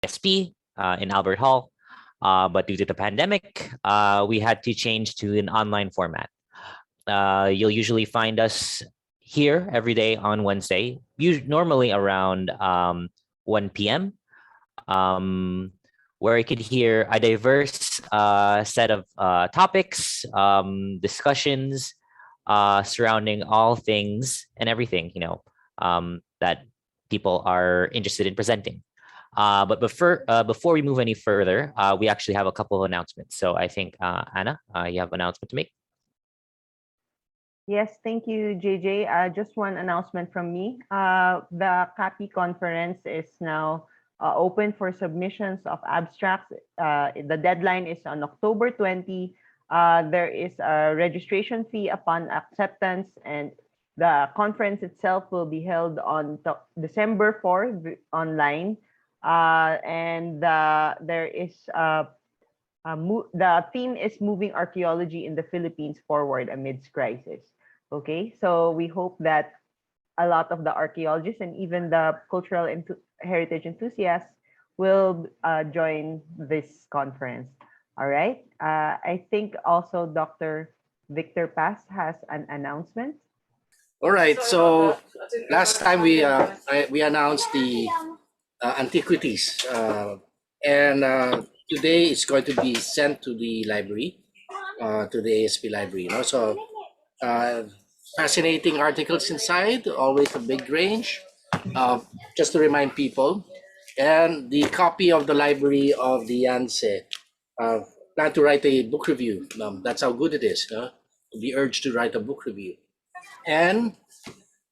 SP in Albert Hall. But due to the pandemic, we had to change to an online format. You'll usually find us here every day on Wednesday, normally around 1 p.m., where you could hear a diverse set of topics, discussions surrounding all things and everything, that people are interested in presenting. But before we move any further, we actually have a couple of announcements. So I think, Anna, you have an announcement to make? Yes, thank you, JJ. Just one announcement from me. The CAPI conference is now open for submissions of abstracts. The deadline is on October 20. There is a registration fee upon acceptance, and the conference itself will be held on December 4 online. There is the theme is moving archaeology in the Philippines forward amidst crisis. Okay, so we hope that a lot of the archaeologists and even the cultural heritage enthusiasts will join this conference. All right. I think also Dr. Victor Paz has an announcement. All right. So last time we announced the antiquities, and today it's going to be sent to the library, to the ASP library. So fascinating articles inside, always a big range. Just to remind people, and the copy of the library of the Yanse. Plan to write a book review. That's how good it is. The urge to write a book review. And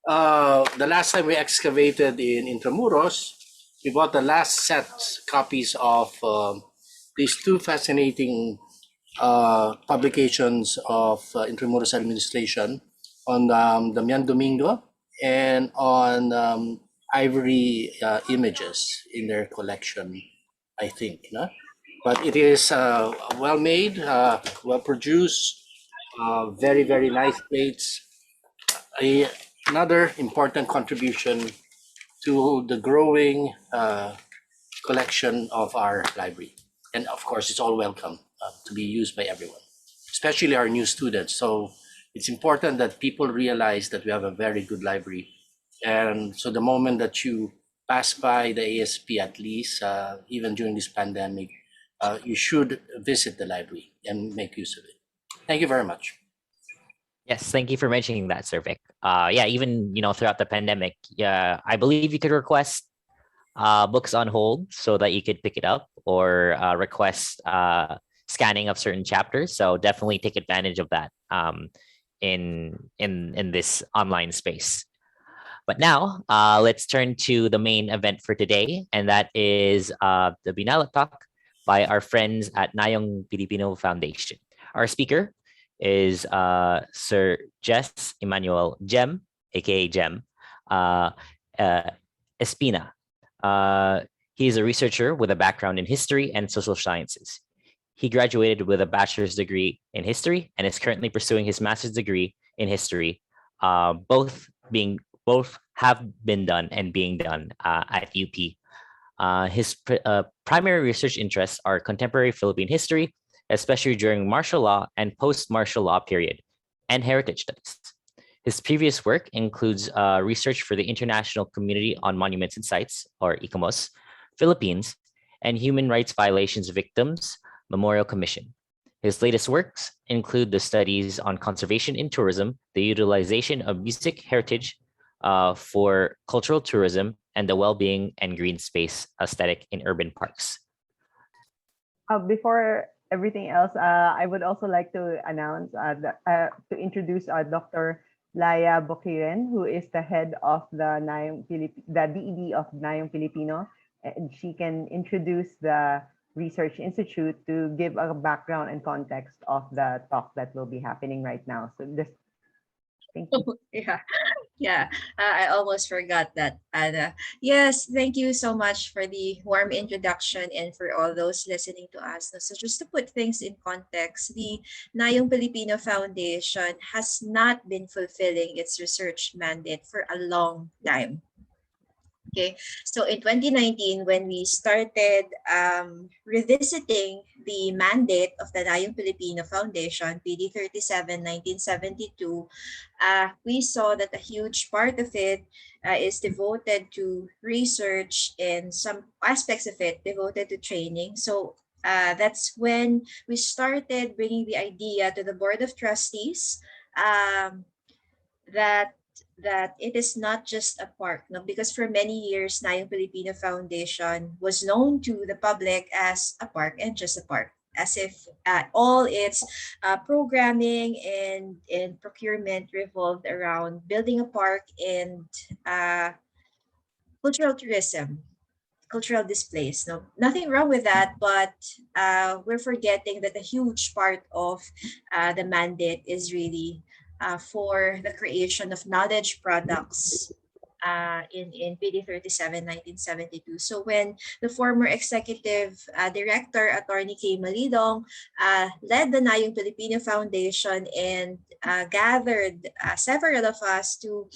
the last time we excavated in Intramuros, we bought the last set copies of these two fascinating publications of Intramuros administration on Damian Domingo and on ivory images in their collection, I think. No? But it is well made, well produced, very, very nice plates. Another important contribution to the growing collection of our library. And of course, it's all welcome to be used by everyone, especially our new students. So it's important that people realize that we have a very good library. And so the moment that you pass by the ASP, at least, even during this pandemic, you should visit the library and make use of it. Thank you very much. Yes, thank you for mentioning that, Sir Vic. Yeah, even throughout the pandemic, I believe you could request books on hold so that you could pick it up, or request scanning of certain chapters. So definitely take advantage of that in this online space. But now let's turn to the main event for today, and that is the Binalot talk by our friends at Nayong Filipino Foundation. Our speaker is Sir Jess Emmanuel Jem, aka Jem Espina. He is a researcher with a background in history and social sciences. He graduated with a bachelor's degree in history and is currently pursuing his master's degree in history, both have been done and being done at UP. His primary research interests are contemporary Philippine history, especially during martial law and post-martial law period, and heritage studies. His previous work includes research for the International Community on Monuments and Sites, or ICOMOS, Philippines, and Human Rights Violations Victims Memorial Commission. His latest works include the studies on conservation in tourism, the utilization of music heritage for cultural tourism, and the well-being and green space aesthetic in urban parks. Before everything else, I would also like to announce, to introduce Dr. Laya Boquiren, who is the head of the DED of Nayong Filipino, and she can introduce the Research Institute to give a background and context of the talk that will be happening right now. So just thank you. Yeah. I almost forgot that, Anna. Yes, thank you so much for the warm introduction and for all those listening to us. So just to put things in context, the Nayong Filipino Foundation has not been fulfilling its research mandate for a long time. Okay, so in 2019, when we started revisiting the mandate of the Nayong Filipino Foundation, PD 37/1972, we saw that a huge part of it is devoted to research and some aspects of it devoted to training. So that's when we started bringing the idea to the Board of Trustees um, that it is not just a park, no? Because for many years, Nayong Filipino Foundation was known to the public as a park and just a park, as if all its programming and procurement revolved around building a park and uh, cultural tourism, cultural displays. No, nothing wrong with that, but we're forgetting that a huge part of the mandate is really for the creation of knowledge products in PD 37/1972. So when the former executive director, Attorney Kay Malidong, led the Nayong Filipino Foundation and gathered several of us to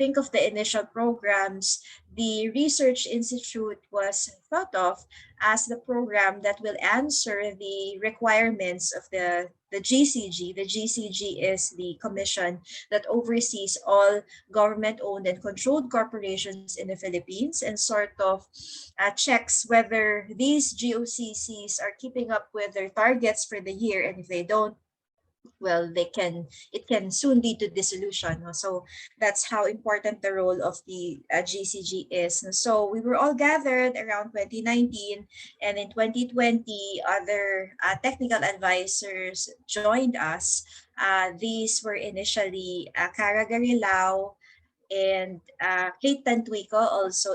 think of the initial programs, the Research Institute was thought of as the program that will answer the requirements of the GCG. The GCG is the commission that oversees all government-owned and controlled corporations in the Philippines and sort of checks whether these GOCCs are keeping up with their targets for the year, and if they don't, well, it can soon lead to dissolution. No? So that's how important the role of the GCG is. No? So we were all gathered around 2019, and in 2020, other technical advisors joined us. These were initially Cara Garilao and Kate Tantuico, also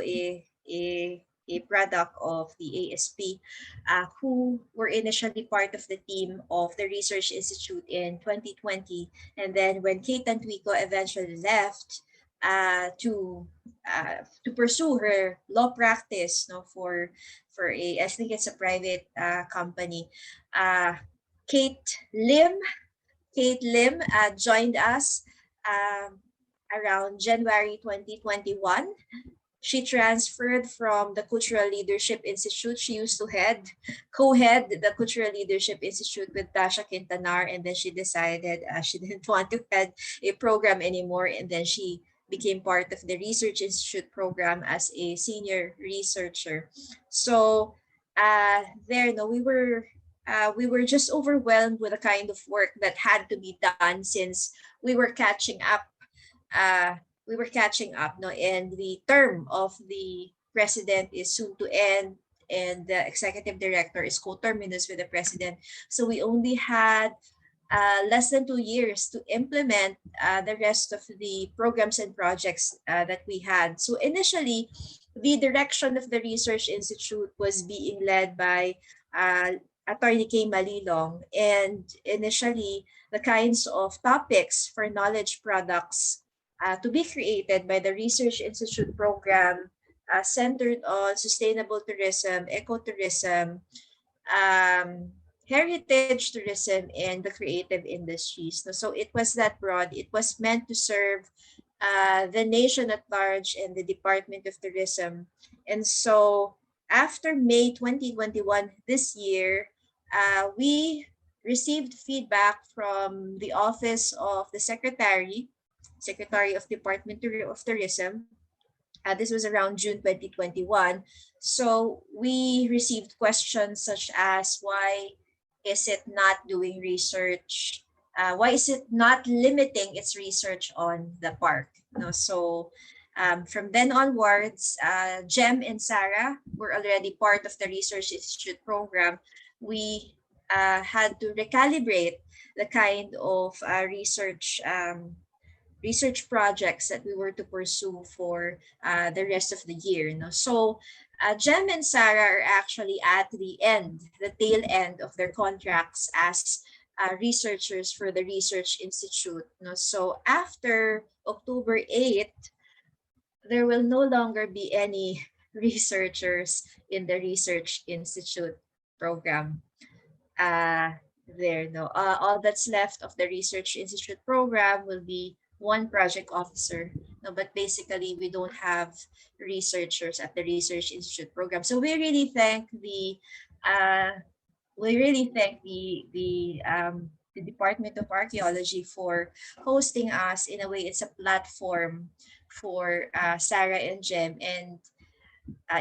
a product of the ASP, who were initially part of the team of the Research Institute in 2020. And then when Kate Tantuico eventually left to pursue her law practice, no, for a, I think it's a private company, uh, Kate Lim Kate Lim joined us um, around January 2021. She transferred from the Cultural Leadership Institute. She used to co-head the Cultural Leadership Institute with Tasha Quintanar, and then she decided she didn't want to head a program anymore, and then she became part of the Research Institute program as a senior researcher. So no, we were just overwhelmed with the kind of work that had to be done since we were catching up. No, and the term of the president is soon to end, and the executive director is coterminous with the president. So we only had less than 2 years to implement the rest of the programs and projects that we had. So initially, the direction of the Research Institute was being led by Attorney Kay Malilong, and initially, the kinds of topics for knowledge products to be created by the Research Institute program centered on sustainable tourism, ecotourism, heritage tourism, and the creative industries. So it was that broad. It was meant to serve the nation at large and the Department of Tourism. And so after May 2021 this year, we received feedback from the Office of the Secretary of Department of Tourism. This was around June 2021. So we received questions such as, why is it not doing research? Why is it not limiting its research on the park? No, so from then onwards, Jem and Sarah were already part of the Research Institute program. We had to recalibrate the kind of research projects that we were to pursue for the rest of the year. No? So Jem and Sarah are actually at the tail end of their contracts as researchers for the Research Institute. No? So after October 8th, there will no longer be any researchers in the Research Institute program. All that's left of the Research Institute program will be one project officer No, but basically, we don't have researchers at the Research Institute program. So we really thank the Department of Archaeology for hosting us. In a way, it's a platform for Sarah and Jem, and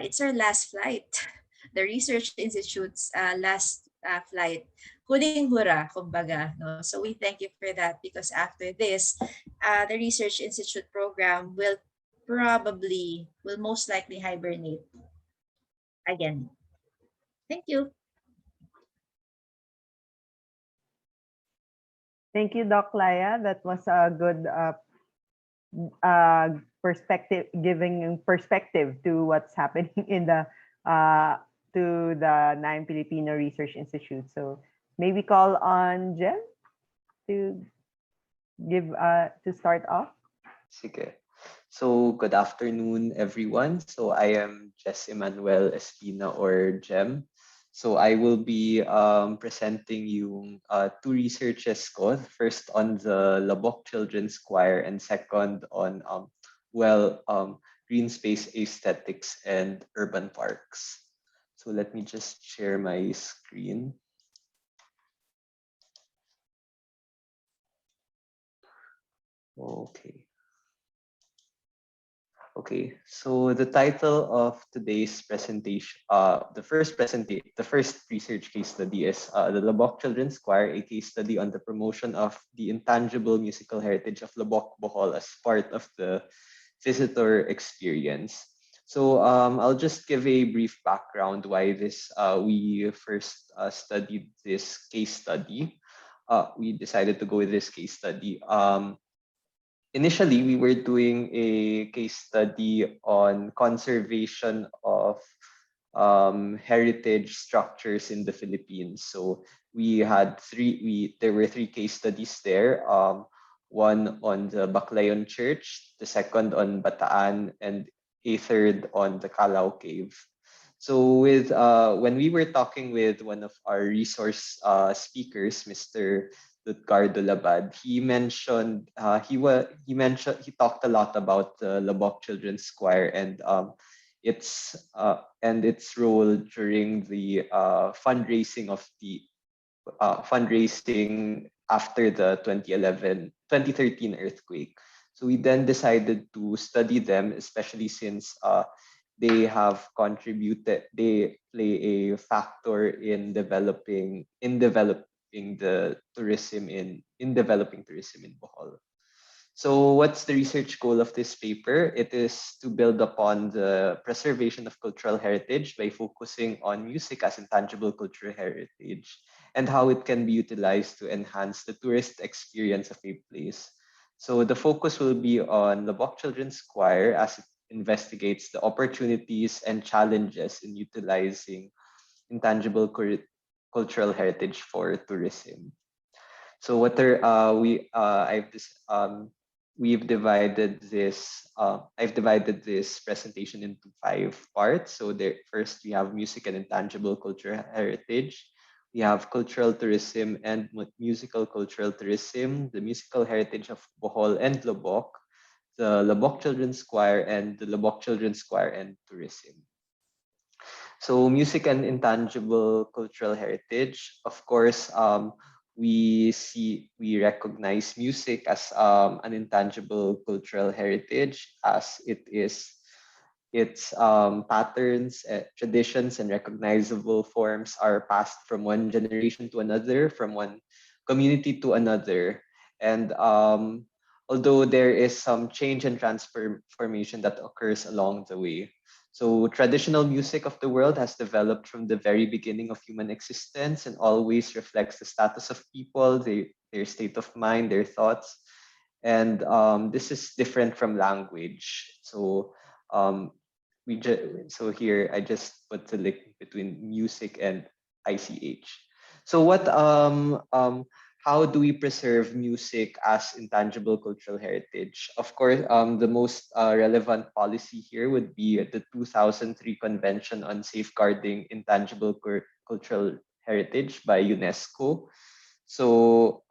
it's our last flight, the Research Institute's last flight. Huling hura, kumbaga. No? So we thank you for that, because after this, the Research Institute program will most likely hibernate again. Thank you. Thank you, Doc Laya. That was a good perspective, giving perspective to what's happening in the to the Nayong Filipino Research Institute. So maybe call on Jem to give to start off. Sige. So good afternoon, everyone. So I am Jem Espina, or Jem. So I will be presenting yung two researches ko. First on the Labok Children's Choir, and second on green space aesthetics and urban parks. So let me just share my screen. Okay. Okay, so the title of today's presentation, the first research case study is the Labok Children's Choir, a case study on the promotion of the intangible musical heritage of Labok, Bohol as part of the visitor experience. So I'll just give a brief background why we first studied this case study. We decided to go with this case study. Initially, we were doing a case study on conservation of heritage structures in the Philippines. So there were three case studies there. One on the Baclayon Church, the second on Bataan, and a third on the Calao Cave. So when we were talking with one of our resource speakers, Mr. Lutgardo Labad, he talked a lot about the Labok Children's Choir and its role during the fundraising after the 2013 earthquake. So we then decided to study them, especially since they play a factor in developing tourism in Bohol. So what's the research goal of this paper? It is to build upon the preservation of cultural heritage by focusing on music as intangible cultural heritage and how it can be utilized to enhance the tourist experience of a place. So the focus will be on the Labok Children's Choir as it investigates the opportunities and challenges in utilizing intangible cultural heritage for tourism. So I've divided this presentation into 5 parts. So first we have music and intangible cultural heritage. We have cultural tourism and musical cultural tourism, the musical heritage of Bohol and Lobok, the Labok Children's Choir, and the Labok Children's Choir and tourism. So music and intangible cultural heritage, of course, we recognize music as an intangible cultural heritage, as its patterns, traditions, and recognizable forms are passed from one generation to another, from one community to another. And although there is some change and transformation that occurs along the way. So traditional music of the world has developed from the very beginning of human existence and always reflects the status of people, their state of mind, their thoughts. And this is different from language. So here I just put the link between music and ICH. So how do we preserve music as intangible cultural heritage? Of course, the most relevant policy here would be the 2003 Convention on Safeguarding Intangible Cultural Heritage by UNESCO. So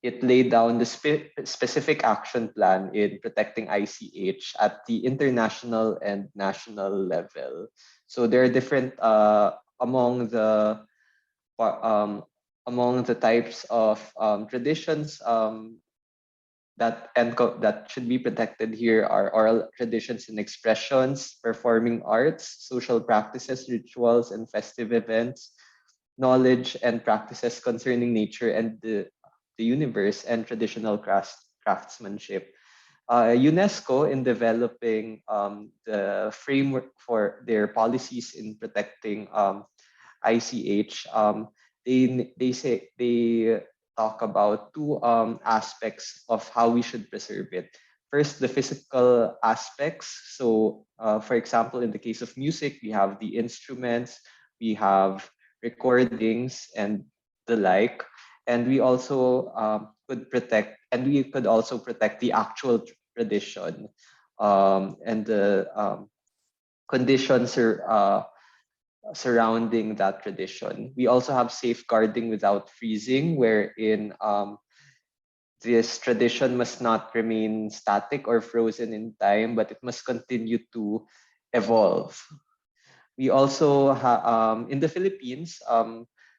it laid down the specific action plan in protecting ICH at the international and national level. So there are different among the pa- um, among the types of traditions that should be protected here are oral traditions and expressions, performing arts, social practices, rituals, and festive events, knowledge and practices concerning nature and the universe, and traditional craftsmanship. UNESCO, in developing the framework for their policies in protecting ICH, they talk about two aspects of how we should preserve it. First, the physical aspects. So, for example, in the case of music, we have the instruments, we have recordings, and the like. And we also we could also protect the actual tradition and the conditions surrounding that tradition. We also have safeguarding without freezing, wherein this tradition must not remain static or frozen in time, but it must continue to evolve. We also in the Philippines,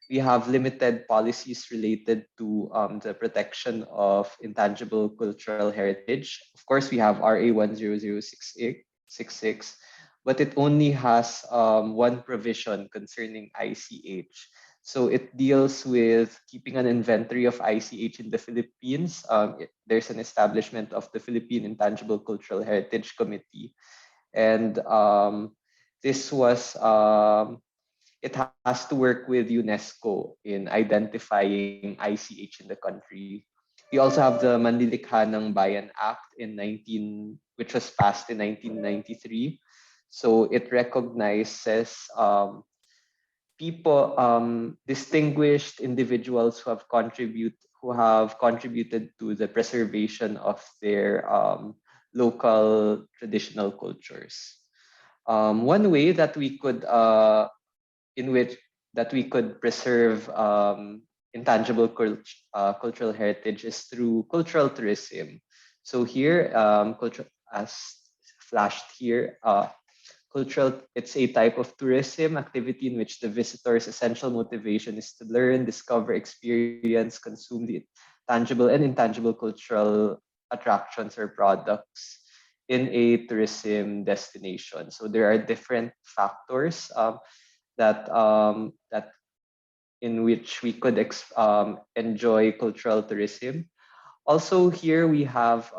we have limited policies related to the protection of intangible cultural heritage. Of course, we have RA 10066, but it only has one provision concerning ICH. So it deals with keeping an inventory of ICH in the Philippines. There's an establishment of the Philippine Intangible Cultural Heritage Committee, and this was it has to work with UNESCO in identifying ICH in the country. We also have the Manlilikha ng Bayan Act which was passed in 1993. So it recognizes people, distinguished individuals who have contributed to the preservation of their local traditional cultures. One way that we could in which that we could preserve intangible cultural heritage is through cultural tourism. So here, as flashed here, it's a type of tourism activity in which the visitor's essential motivation is to learn, discover, experience, consume the tangible and intangible cultural attractions or products in a tourism destination. So there are different factors that in which we could enjoy cultural tourism. Also, here we have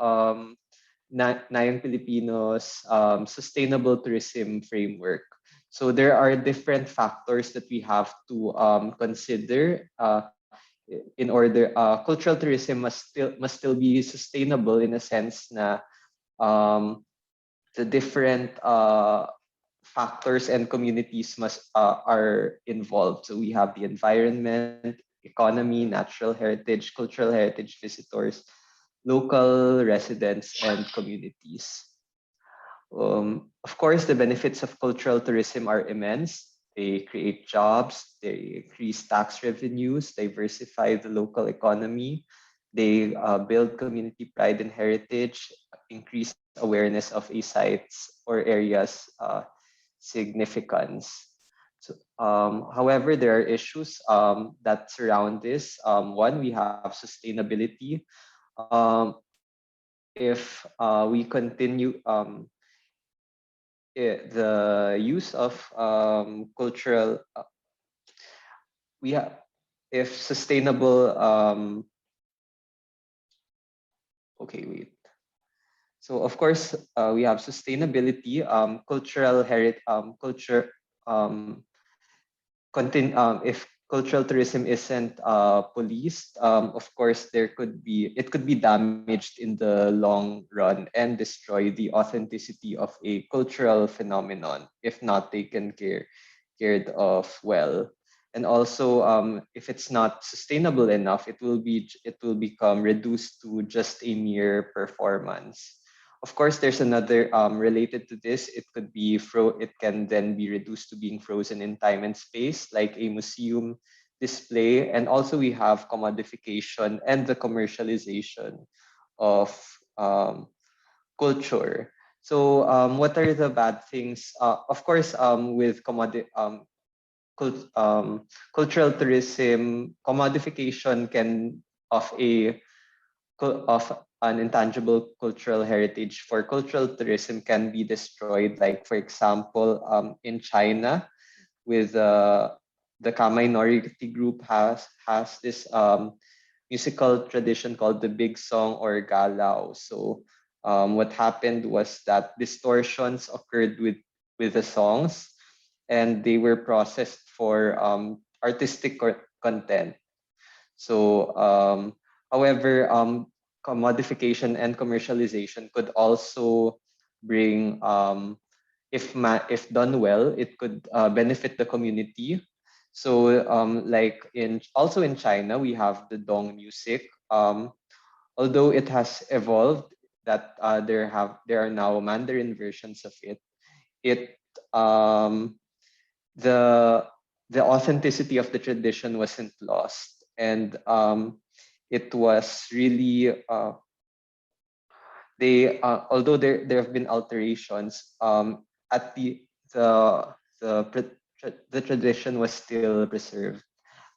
Nayong Pilipino's sustainable tourism framework. So there are different factors that we have to consider in order. Cultural tourism must still be sustainable in a sense na the different factors and communities are involved. So we have the environment, economy, natural heritage, cultural heritage visitors, local residents, and communities. Of course, the benefits of cultural tourism are immense. They create jobs, they increase tax revenues, diversify the local economy, they build community pride and heritage, increase awareness of a site's or area's significance. So, however, there are issues that surround this. One, we have sustainability. Um, if we continue the use of cultural, we have if sustainable. Okay, wait. So of course, we have sustainability, cultural heritage, culture. If cultural tourism isn't policed, of course it could be damaged in the long run and destroy the authenticity of a cultural phenomenon if not taken cared of well. And also, if it's not sustainable enough, it will become reduced to just a mere performance. Of course, there's another related to this. It can then be reduced to being frozen in time and space, like a museum display, and also we have commodification and the commercialization of culture. So what are the bad things? Of course, with cultural tourism, commodification can of a of an intangible cultural heritage for cultural tourism can be destroyed. Like for example, in China, with the Ka minority group has this musical tradition called the Big Song or Galao. So what happened was that distortions occurred with the songs, and they were processed for artistic content. So, however, commodification and commercialization could also bring, if done well, it could benefit the community. So, like also in China, we have the dong music. Although it has evolved, that there are now Mandarin versions of it. It the the authenticity of the tradition wasn't lost, and it was really they although there have been alterations, at the tradition was still preserved,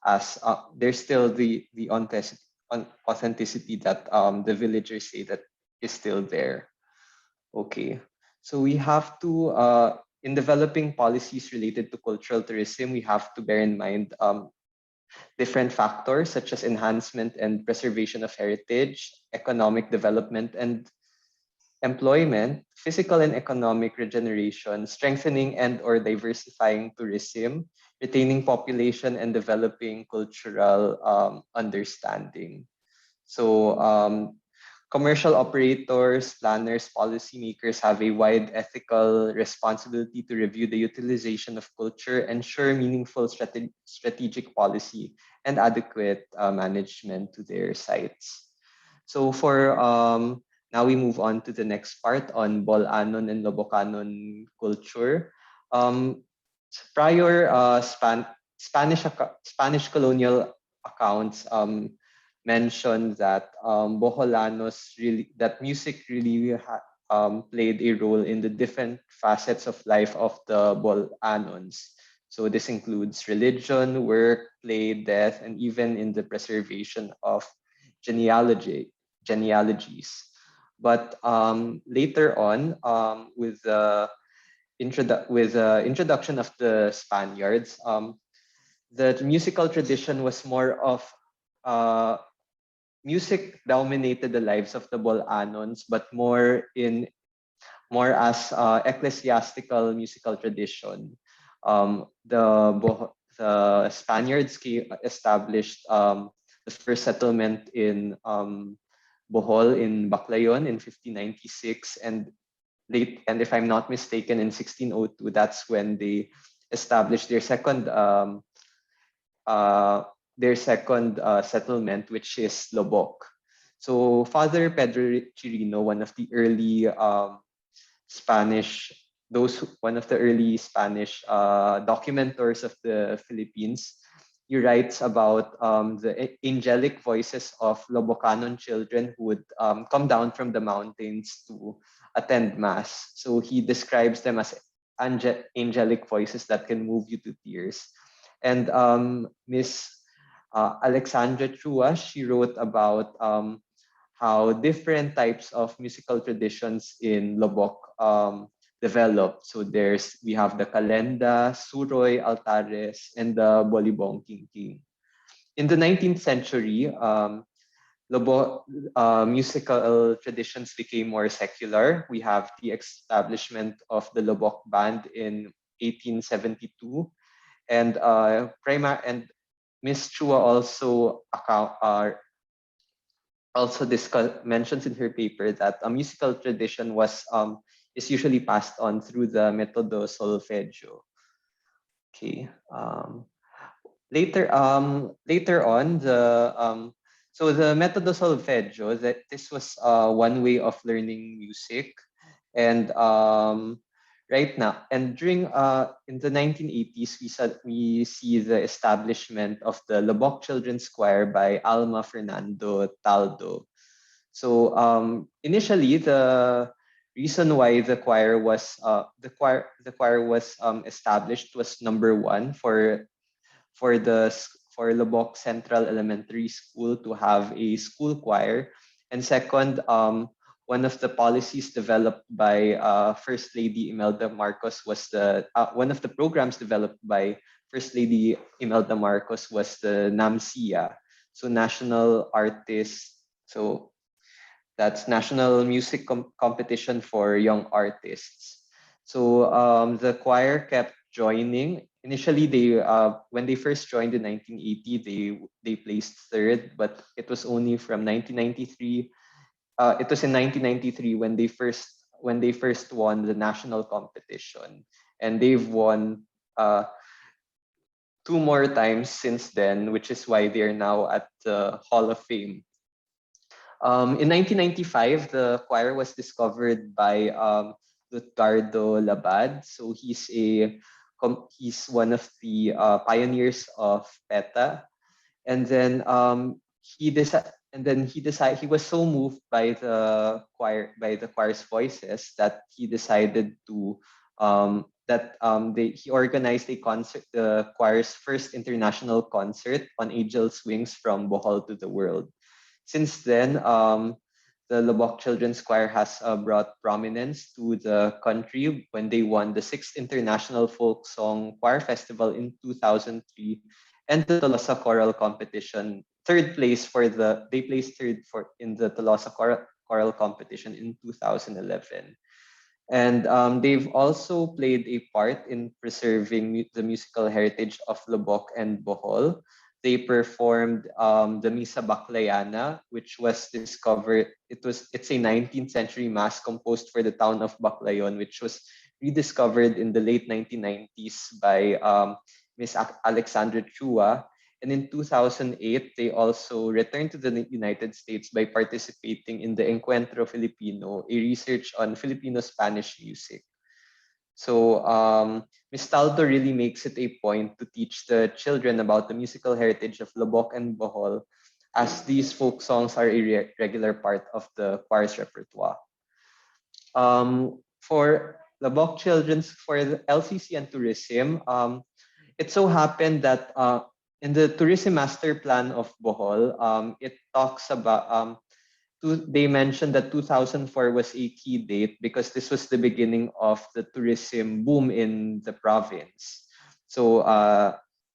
as there's still the authenticity that the villagers say that is still there. Okay, so we have to in developing policies related to cultural tourism, we have to bear in mind different factors such as enhancement and preservation of heritage, economic development and employment, physical and economic regeneration, strengthening and or diversifying tourism, retaining population and developing cultural understanding. So commercial operators, planners, policymakers have a wide ethical responsibility to review the utilization of culture, ensure meaningful strategic policy, and adequate management to their sites. So for now we move on to the next part on Bolanon and Lobocanon culture. Prior Spanish colonial accounts mentioned that Boholanos really that music really played a role in the different facets of life of the Bolanons. So this includes religion, work, play, death, and even in the preservation of genealogies. But later on, with the introduction of the Spaniards, the musical tradition was more of music dominated the lives of the Bolanons, but more as ecclesiastical musical tradition. The Spaniards established the first settlement in Bohol in Baclayon in 1596, and if I'm not mistaken, in 1602, that's when they established their second settlement, which is Lobok. So Father Pedro Chirino, one of the early Spanish documenters of the Philippines, he writes about the angelic voices of Lobocanon children who would come down from the mountains to attend mass. So he describes them as angelic voices that can move you to tears. And Miss Alexandra Chua, she wrote about how different types of musical traditions in Lobok developed. So we have the Kalenda, Suroy, Altares, and the Bolibong King. In the 19th century, Lobok musical traditions became more secular. We have the establishment of the Lobok Band in 1872, and Miss Chua also mentions in her paper that a musical tradition is usually passed on through the metodo solfeggio. Okay. Later on, the metodo solfeggio, that this was one way of learning music, and right now. And during in the 1980s, we see the establishment of the Lubbock Children's Choir by Alma Fernando Taldo. So initially, the reason why the choir was established was number one for Lubbock Central Elementary School to have a school choir, and second, one of the policies developed by First Lady Imelda Marcos was one of the programs developed by First Lady Imelda Marcos was the NAMSIA, so National Artist, so that's National Music Competition for Young Artists. So the choir kept joining. Initially, they when they first joined in 1980, they placed third, but it was only from 1993. It was in 1993 when they first won the national competition, and they've won two more times since then, which is why they are now at the Hall of Fame. In 1995, the choir was discovered by Lutgardo Labad. So he's one of the pioneers of PETA, and then he was so moved by the choir's voices that he decided to he organized a concert, the choir's first international concert on Angel's Wings from Bohol to the World. Since then, the Lubbock Children's Choir has brought prominence to the country when they won the 6th International Folk Song Choir Festival in 2003 and the Tolosa Choral Competition. They placed third in the Tolosa Choral Competition in 2011. And they've also played a part in preserving the musical heritage of Lubbock and Bohol. They performed the Misa Baclayana, which was discovered. It's a 19th century mass composed for the town of Baclayon, which was rediscovered in the late 1990s by Miss Alexandra Chua. And in 2008, they also returned to the United States by participating in the Encuentro Filipino, a research on Filipino-Spanish music. So Ms. Taldo really makes it a point to teach the children about the musical heritage of Lubbock and Bohol, as these folk songs are a regular part of the choir's repertoire. For Lubbock Children's, for the LCC and tourism, it so happened that in the tourism master plan of Bohol, it talks about they mentioned that 2004 was a key date because this was the beginning of the tourism boom in the province. So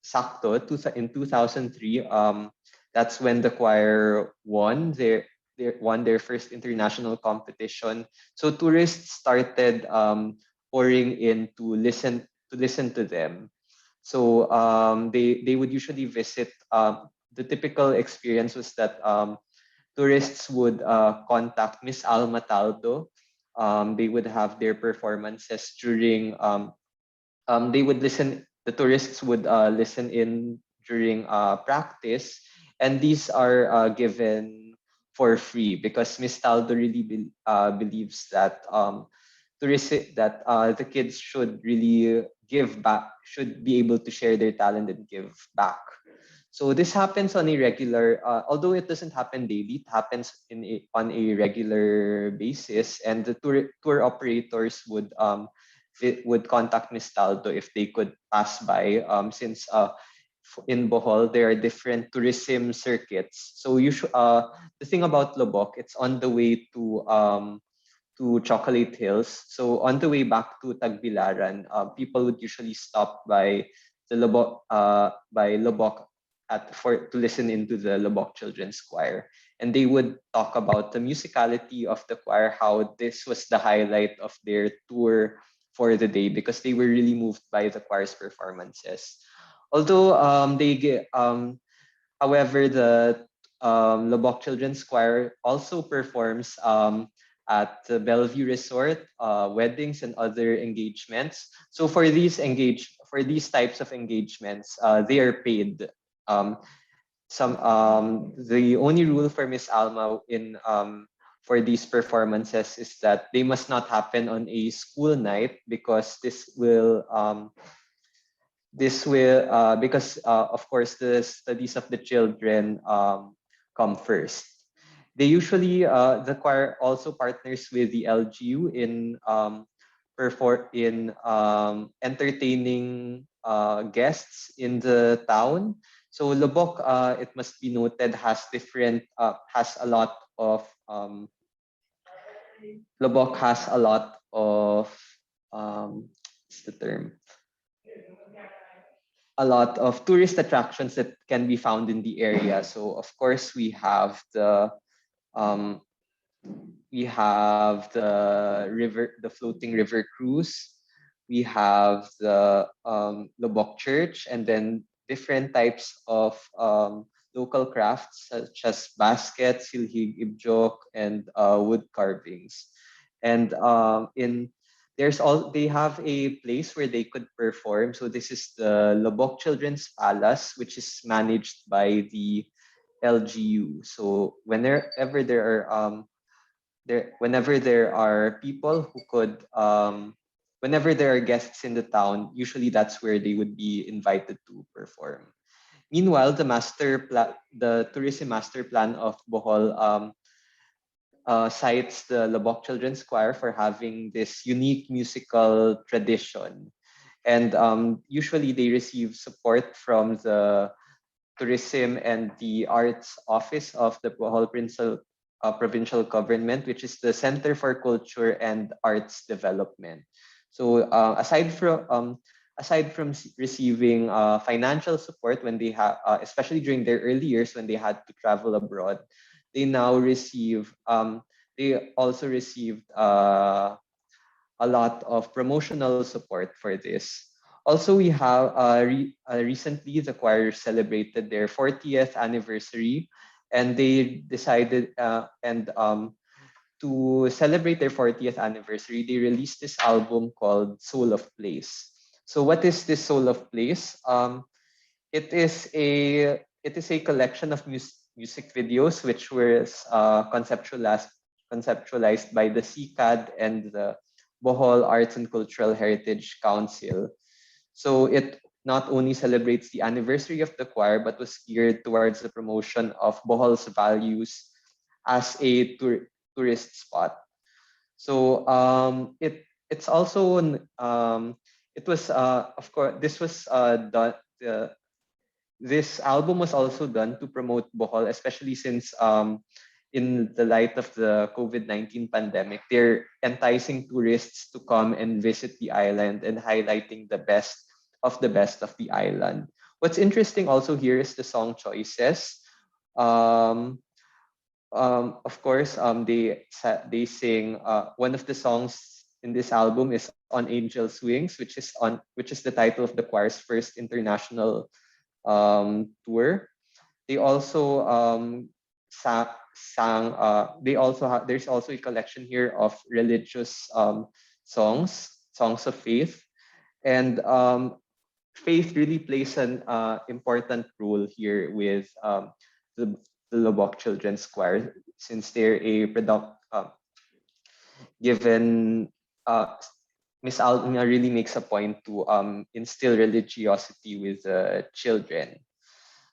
sakto in 2003, that's when the choir won their first international competition. So tourists started pouring in to listen to them. So they would usually visit. The typical experience was that tourists would contact Miss Alma Taldo. They would have their performances during. They would listen. The tourists would listen in during practice, and these are given for free because Miss Taldo really believes that the kids should really give back, should be able to share their talent and give back. So this happens on a regular, although it doesn't happen daily, it happens on a regular basis, and the tour operators would contact Miss Taldo if they could pass by, since in Bohol there are different tourism circuits. So the thing about Lubbock, it's on the way to Chocolate Hills. So on the way back to Tagbilaran, people would usually stop by the Lubbock to listen into the Lubbock Children's Choir, and they would talk about the musicality of the choir, how this was the highlight of their tour for the day because they were really moved by the choir's performances. Although however, the Lubbock Children's Choir also performs at the Bellevue Resort, weddings and other engagements. So for these types of engagements, they are paid. The only rule for Miss Alma for these performances is that they must not happen on a school night, because because of course the studies of the children come first. They usually the choir also partners with the LGU in entertaining guests in the town. So Lubok, it must be noted, has a lot of Lubok has a lot of what's the term? A lot of tourist attractions that can be found in the area. So of course um, we have the floating river cruise. We have the Lubok Church, and then different types of local crafts such as baskets, silhig ibjok, and wood carvings. And in there's all they have a place where they could perform. So this is the Lubok Children's Palace, which is managed by the LGU. So whenever there are people who could whenever there are guests in the town, usually that's where they would be invited to perform. Meanwhile, the tourism master plan of Bohol cites the Lubok Children's Choir for having this unique musical tradition. And usually they receive support from the tourism and the arts office of the Bohol provincial government, which is the Center for Culture and Arts Development. So aside from receiving financial support when they have, especially during their early years when they had to travel abroad, they now receive they also received a lot of promotional support for this. Also, we have recently the choir celebrated their 40th anniversary, and they decided and to celebrate their 40th anniversary, they released this album called Soul of Place. So, what is this Soul of Place? It is a collection of music videos which was conceptualized by the CCAD and the Bohol Arts and Cultural Heritage Council. So it not only celebrates the anniversary of the choir, but was geared towards the promotion of Bohol's values as a tourist spot. So it's also it was of course this was done. This album was also done to promote Bohol, especially since in the light of the COVID-19 pandemic, they're enticing tourists to come and visit the island and highlighting the best of the island. What's interesting also here is the song choices. Um, of course, they sing one of the songs in this album is on Angel's Wings, which is the title of the choir's first international tour. They also sang. There's also a collection here of religious songs of faith, and faith really plays an important role here with the, the Lubbock Children's Choir, since they're a given Miss Alvina really makes a point to instill religiosity with children.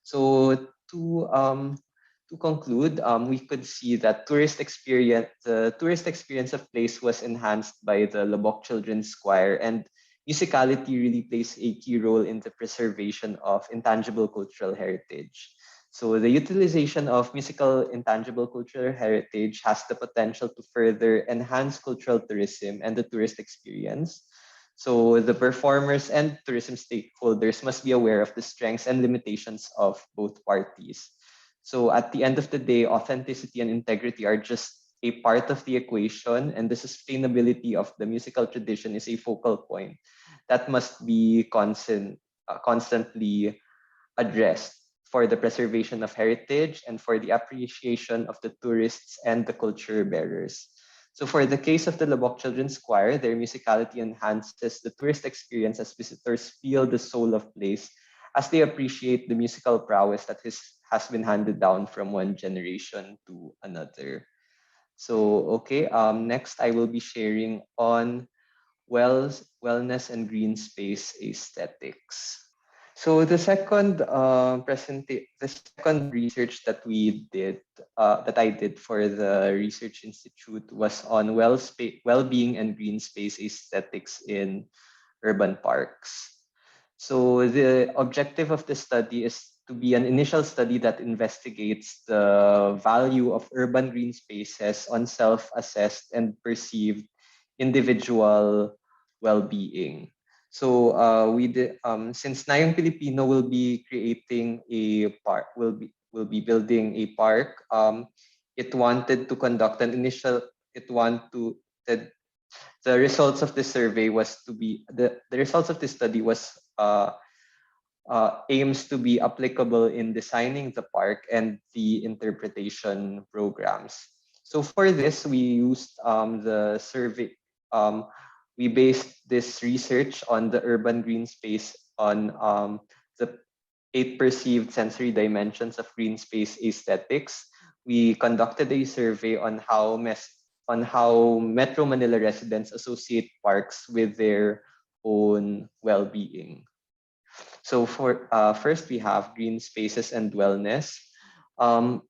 So to conclude, we could see that the tourist experience of place was enhanced by the Lubbock Children's Choir, and musicality really plays a key role in the preservation of intangible cultural heritage. So the utilization of musical intangible cultural heritage has the potential to further enhance cultural tourism and the tourist experience. So the performers and tourism stakeholders must be aware of the strengths and limitations of both parties. So at the end of the day, authenticity and integrity are just a part of the equation, and the sustainability of the musical tradition is a focal point that must be constantly addressed for the preservation of heritage and for the appreciation of the tourists and the culture bearers. So for the case of the Lubbock Children's Choir, their musicality enhances the tourist experience as visitors feel the soul of place as they appreciate the musical prowess that has been handed down from one generation to another. So, okay, next I will be sharing on wellness and green space aesthetics. So the second the second research that we did, that I did for the Research Institute, was on well-being and green space aesthetics in urban parks. So the objective of the study is to be an initial study that investigates the value of urban green spaces on self-assessed and perceived individual well-being. So we did, since Nayong Pilipino will be creating a park, will be building a park. It wanted to conduct an initial. It want to the results of this survey was to be the results of this study was aims to be applicable in designing the park and the interpretation programs. So for this, we used the survey. We based this research on the urban green space on the 8 perceived sensory dimensions of green space aesthetics. We conducted a survey on how Metro Manila residents associate parks with their own well-being. So for first, we have green spaces and wellness. Um,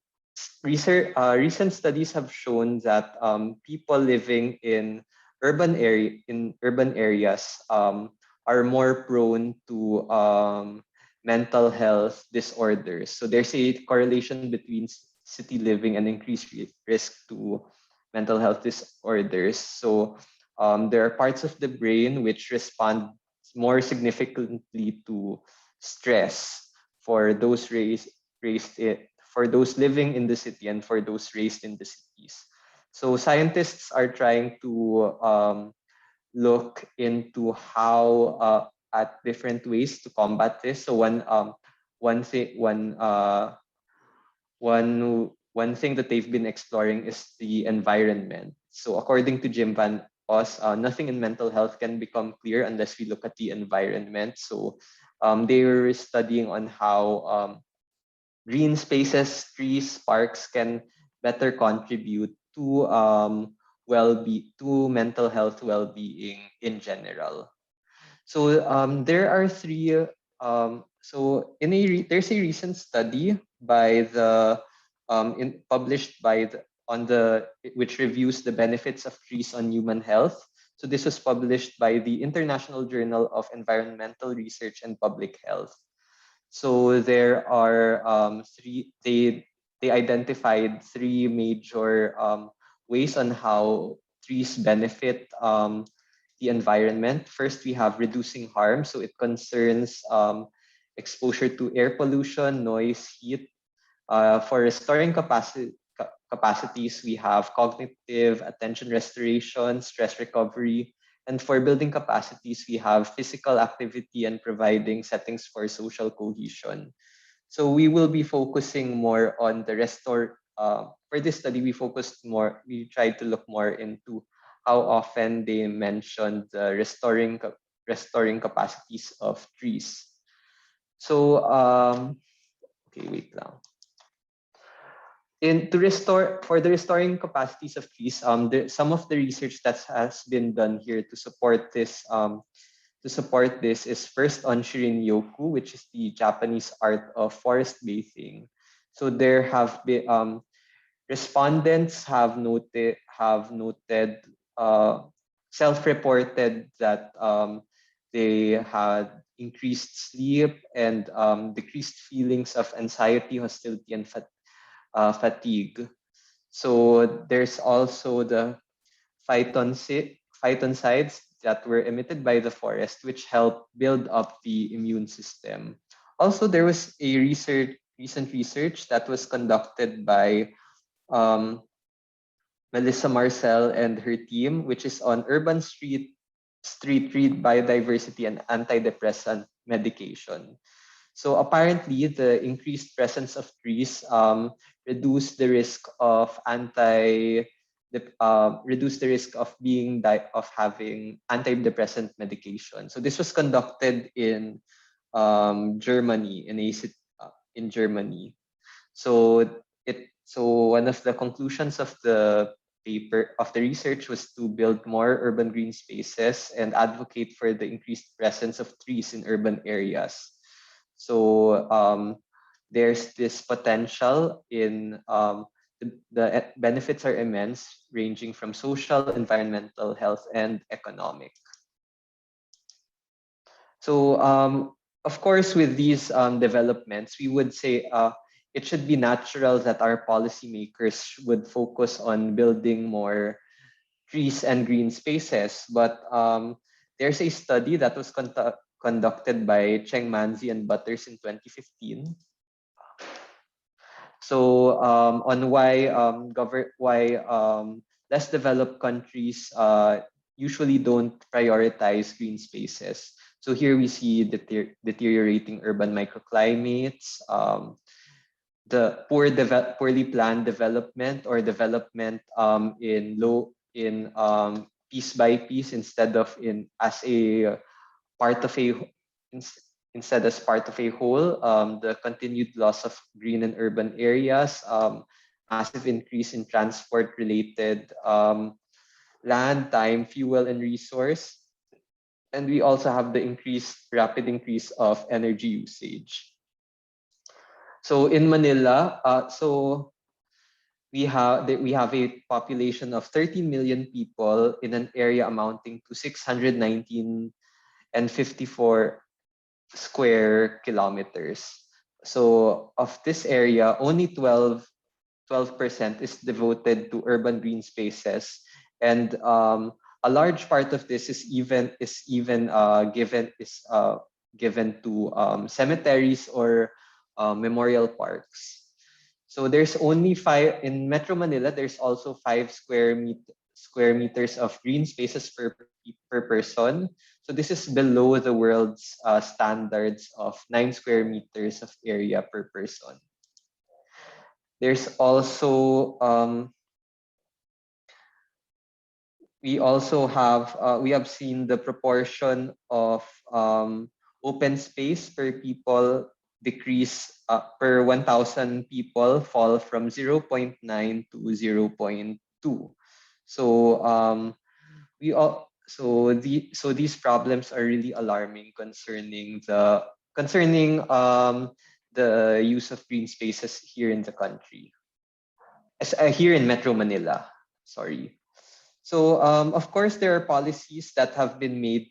recent studies have shown that people living in urban areas are more prone to mental health disorders. So there's a correlation between city living and increased risk to mental health disorders. So there are parts of the brain which respond more significantly to stress for those for those living in the city and for those raised in the cities. So scientists are trying to look into how at different ways to combat this. So one thing one thing that they've been exploring is the environment. So according to Jim Van Os, nothing in mental health can become clear unless we look at the environment. So they were studying on how green spaces, trees, parks can better contribute to to mental health well-being in general. So there are three. There's a recent study by the published by the on the which reviews the benefits of trees on human health. So this was published by the International Journal of Environmental Research and Public Health. So there are they identified three major ways on how trees benefit the environment. First, we have reducing harm. So it concerns exposure to air pollution, noise, heat. For restoring capacities, we have cognitive, attention restoration, stress recovery. And for building capacities, we have physical activity and providing settings for social cohesion. So we will be focusing more on the restore. For this study, we tried to look more into how often they mentioned the restoring capacities of trees. So, okay, wait lang. For the restoring capacities of trees, some of the research that has been done here to support this is first on Shirin-yoku, which is the Japanese art of forest bathing. So there have been respondents have noted self-reported that they had increased sleep and decreased feelings of anxiety, hostility, and fatigue. So there's also the phytoncides that were emitted by the forest, which help build up the immune system. Also, there was a recent research that was conducted by um, Melissa Marcel and her team, which is on urban street treat biodiversity and antidepressant medication. So apparently, the increased presence of trees reduce the risk of having antidepressant medication. So this was conducted in Germany in Germany. So one of the conclusions of the paper of the research was to build more urban green spaces and advocate for the increased presence of trees in urban areas. So there's this potential in the benefits are immense, ranging from social, environmental, health, and economic. So of course, with these developments, we would say it should be natural that our policymakers would focus on building more trees and green spaces. But there's a study that was conducted by Cheng Manzi and Butters in 2015. So on why less developed countries usually don't prioritize green spaces. So here we see deteriorating urban microclimates, the poorly planned development or development in piece by piece instead of in as a part of a instead as part of a whole. The continued loss of green and urban areas, massive increase in transport related land, time, fuel, and resource. And we also have the rapid increase of energy usage. So in Manila, we have a population of 13 million people in an area amounting to 619 and 54 square kilometers. So of this area, only 12% is devoted to urban green spaces, and a large part of this is given to cemeteries or memorial parks. So there's only 5 in Metro Manila. There's also 5 square meters of green spaces per person. So this is below the world's standards of 9 square meters of area per person. There's also we have seen the proportion of open space per people decrease per 1,000 people, fall from 0.9 to 0.2. So these problems are really alarming concerning the use of green spaces here in the country, here in Metro Manila. Sorry. So of course there are policies that have been made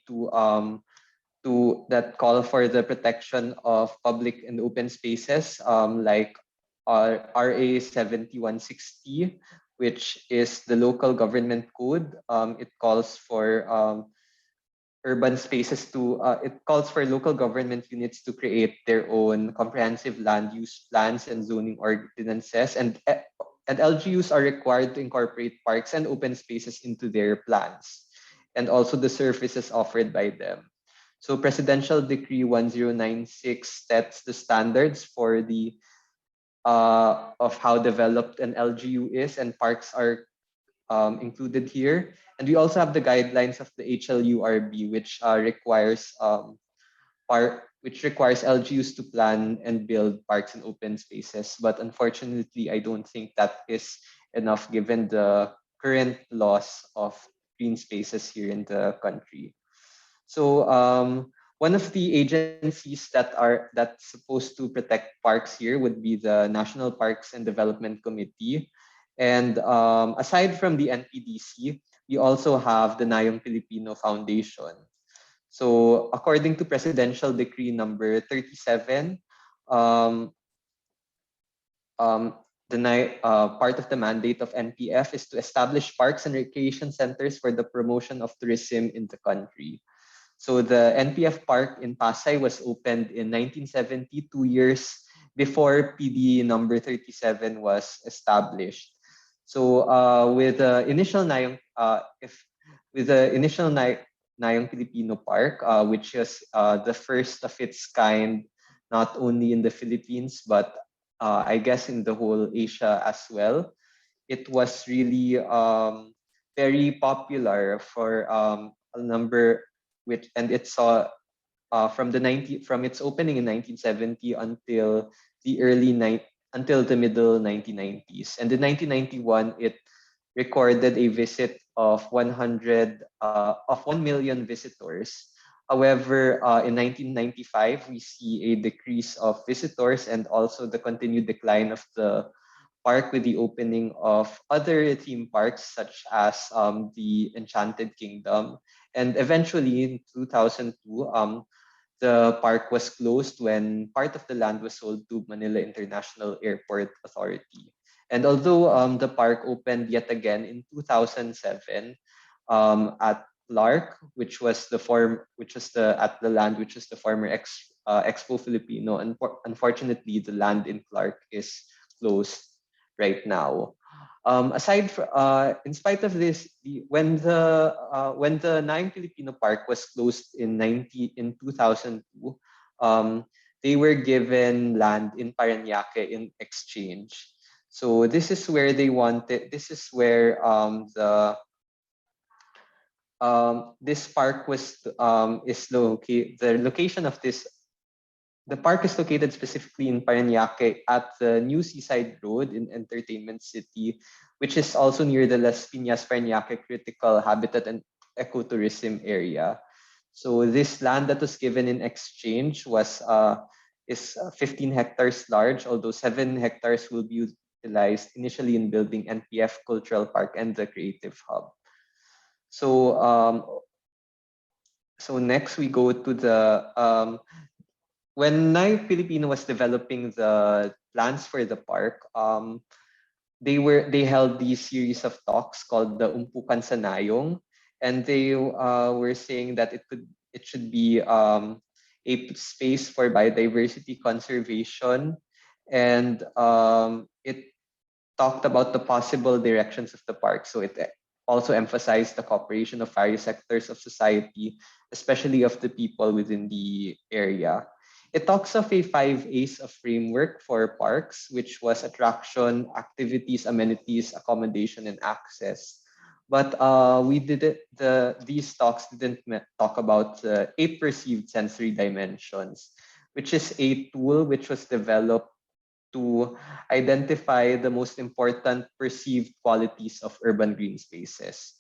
that call for the protection of public and open spaces, like RA 7160, which is the local government code. It calls for it calls for local government units to create their own comprehensive land use plans and zoning ordinances, and LGUs are required to incorporate parks and open spaces into their plans, and also the services offered by them. So Presidential Decree 1096 sets the standards for the of how developed an LGU is, and parks are included here. And we also have the guidelines of the HLURB, which requires LGUs to plan and build parks and open spaces. But unfortunately, I don't think that is enough given the current loss of green spaces here in the country. So one of the agencies that's supposed to protect parks here would be the National Parks and Development Committee. And aside from the NPDC, we also have the Nayong Filipino Foundation. So according to Presidential Decree number 37, part of the mandate of NPF is to establish parks and recreation centers for the promotion of tourism in the country. So the NPF Park in Pasay was opened in 1970, 2 years before PD number 37 was established. So with the initial Nayong Nayong Filipino Park, which is the first of its kind, not only in the Philippines, but I guess in the whole Asia as well. It was really very popular for a number, and it saw from its opening in 1970 until the middle 1990s. And in 1991, it recorded a visit of 1 million visitors. However, in 1995, we see a decrease of visitors and also the continued decline of the park with the opening of other theme parks such as the Enchanted Kingdom. And eventually in 2002, the park was closed when part of the land was sold to Manila International Airport Authority. And although the park opened yet again in 2007 at Clark, which was the at the land which is the former Expo Filipino, and unfortunately the land in Clark is closed right now. Aside from, in spite of this, when the Nayong Filipino Park was closed in 2002, they were given land in Parañaque in exchange. So this is where they wanted. This is where this park was is located. The location of this. The park is located specifically in Parañaque at the new Seaside Road in Entertainment City, which is also near the Las Piñas Parañaque Critical Habitat and Ecotourism area. So this land that was given in exchange is 15 hectares large, although 7 hectares will be utilized initially in building NPF Cultural Park and the Creative Hub. So so next we go to the when Nayong Filipino was developing the plans for the park, they held these series of talks called the Umpukan sa Nayong, and they were saying that it should be a space for biodiversity conservation, and it talked about the possible directions of the park. So it also emphasized the cooperation of various sectors of society, especially of the people within the area. It talks of a 5 A's of framework for parks, which was attraction, activities, amenities, accommodation, and access. But these talks didn't talk about the 8 perceived sensory dimensions, which is a tool which was developed to identify the most important perceived qualities of urban green spaces.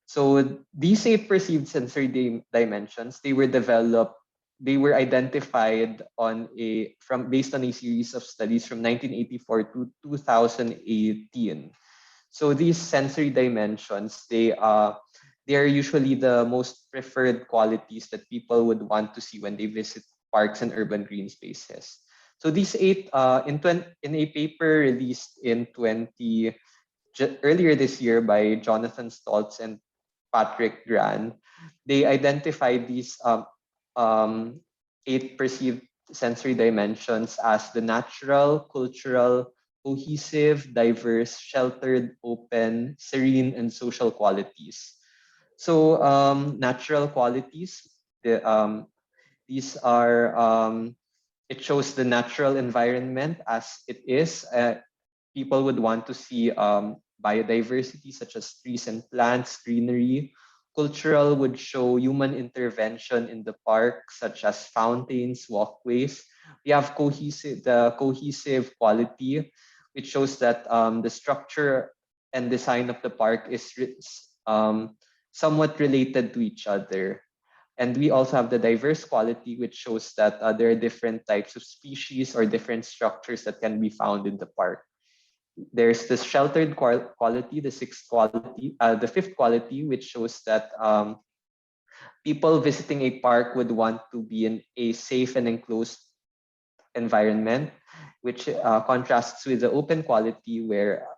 So these 8 perceived sensory dimensions, they were identified based on a series of studies from 1984 to 2018. So these sensory dimensions, they are usually the most preferred qualities that people would want to see when they visit parks and urban green spaces. So these 8 in a paper released earlier this year by Jonathan Stoltz and Patrick Gran, they identified these 8 perceived sensory dimensions as the natural, cultural, cohesive, diverse, sheltered, open, serene, and social qualities. So natural qualities, these are it shows the natural environment as it is. People would want to see biodiversity such as trees and plants, greenery. Cultural would show human intervention in the park, such as fountains, walkways. We have the cohesive quality, which shows that the structure and design of the park is somewhat related to each other. And we also have the diverse quality, which shows that there are different types of species or different structures that can be found in the park. There's the sheltered quality, the fifth quality, which shows that people visiting a park would want to be in a safe and enclosed environment, which contrasts with the open quality where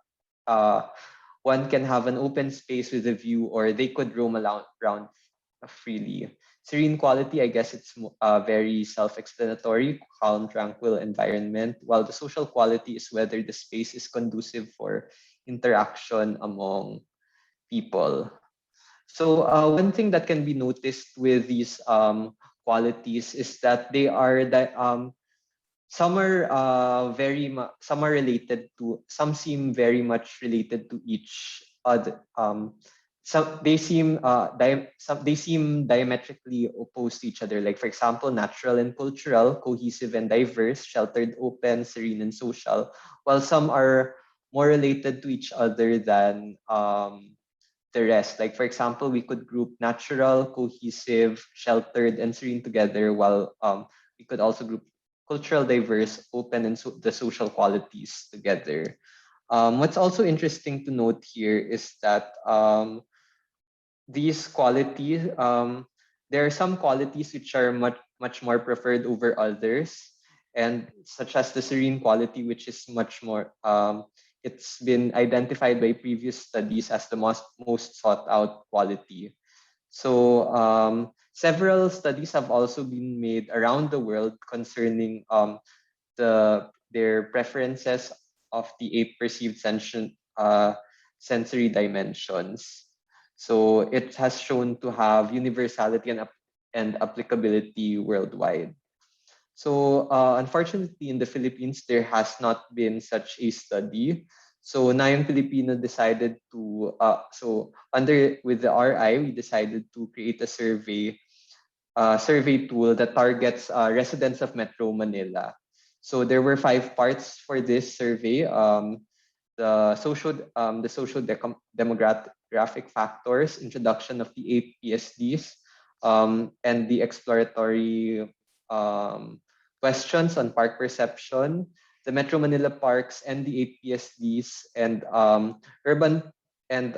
one can have an open space with a view or they could roam around freely. Serene quality, I guess it's very self-explanatory, calm, tranquil environment, while the social quality is whether the space is conducive for interaction among people. So one thing that can be noticed with these qualities is that they are some are related to, some seem very much related to each other. They seem diametrically opposed to each other. Like for example, natural and cultural, cohesive and diverse, sheltered, open, serene, and social. While some are more related to each other than the rest. Like, for example, we could group natural, cohesive, sheltered, and serene together, while we could also group cultural, diverse, open, and the social qualities together. What's also interesting to note here is that these qualities, there are some qualities which are much more preferred over others, and such as the serene quality, which is much more it's been identified by previous studies as the most sought out quality. So several studies have also been made around the world concerning their preferences of the eight perceived sensory dimensions. So it has shown to have universality and applicability worldwide. So unfortunately, in the Philippines, there has not been such a study. So Nayong Filipino decided to, with the RI, we decided to create a survey tool that targets residents of Metro Manila. So there were 5 parts for this survey. The social demographic factors, introduction of the 8 PSDs, and the exploratory questions on park perception, the Metro Manila parks and the 8 PSDs, and urban and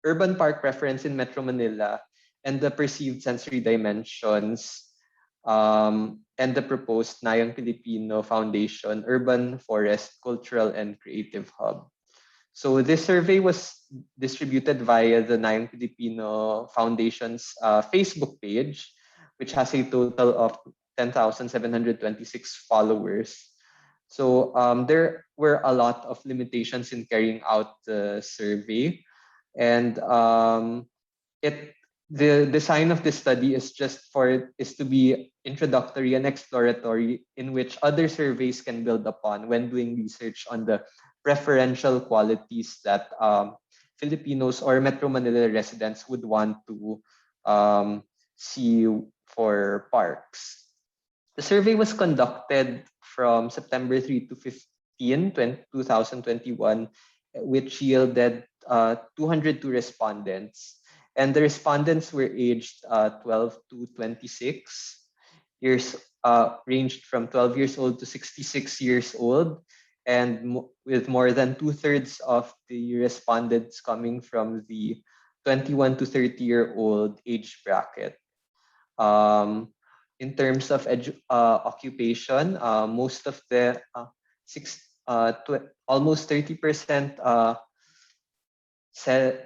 urban park preference in Metro Manila, and the perceived sensory dimensions, and the proposed Nayong Filipino Foundation Urban Forest Cultural and Creative Hub. So this survey was distributed via the Nayong Filipino Foundation's Facebook page, which has a total of 10,726 followers. So there were a lot of limitations in carrying out the survey, and the design of this study is to be introductory and exploratory, in which other surveys can build upon when doing research on the preferential qualities that Filipinos or Metro Manila residents would want to see for parks. The survey was conducted from September 3 to 15, 2021, which yielded 202 respondents. And the respondents were aged 12 to 26 years, ranged from 12 years old to 66 years old, and with more than 2/3 of the respondents coming from the 21 to 30-year-old age bracket. In terms of occupation, most of the almost 30% said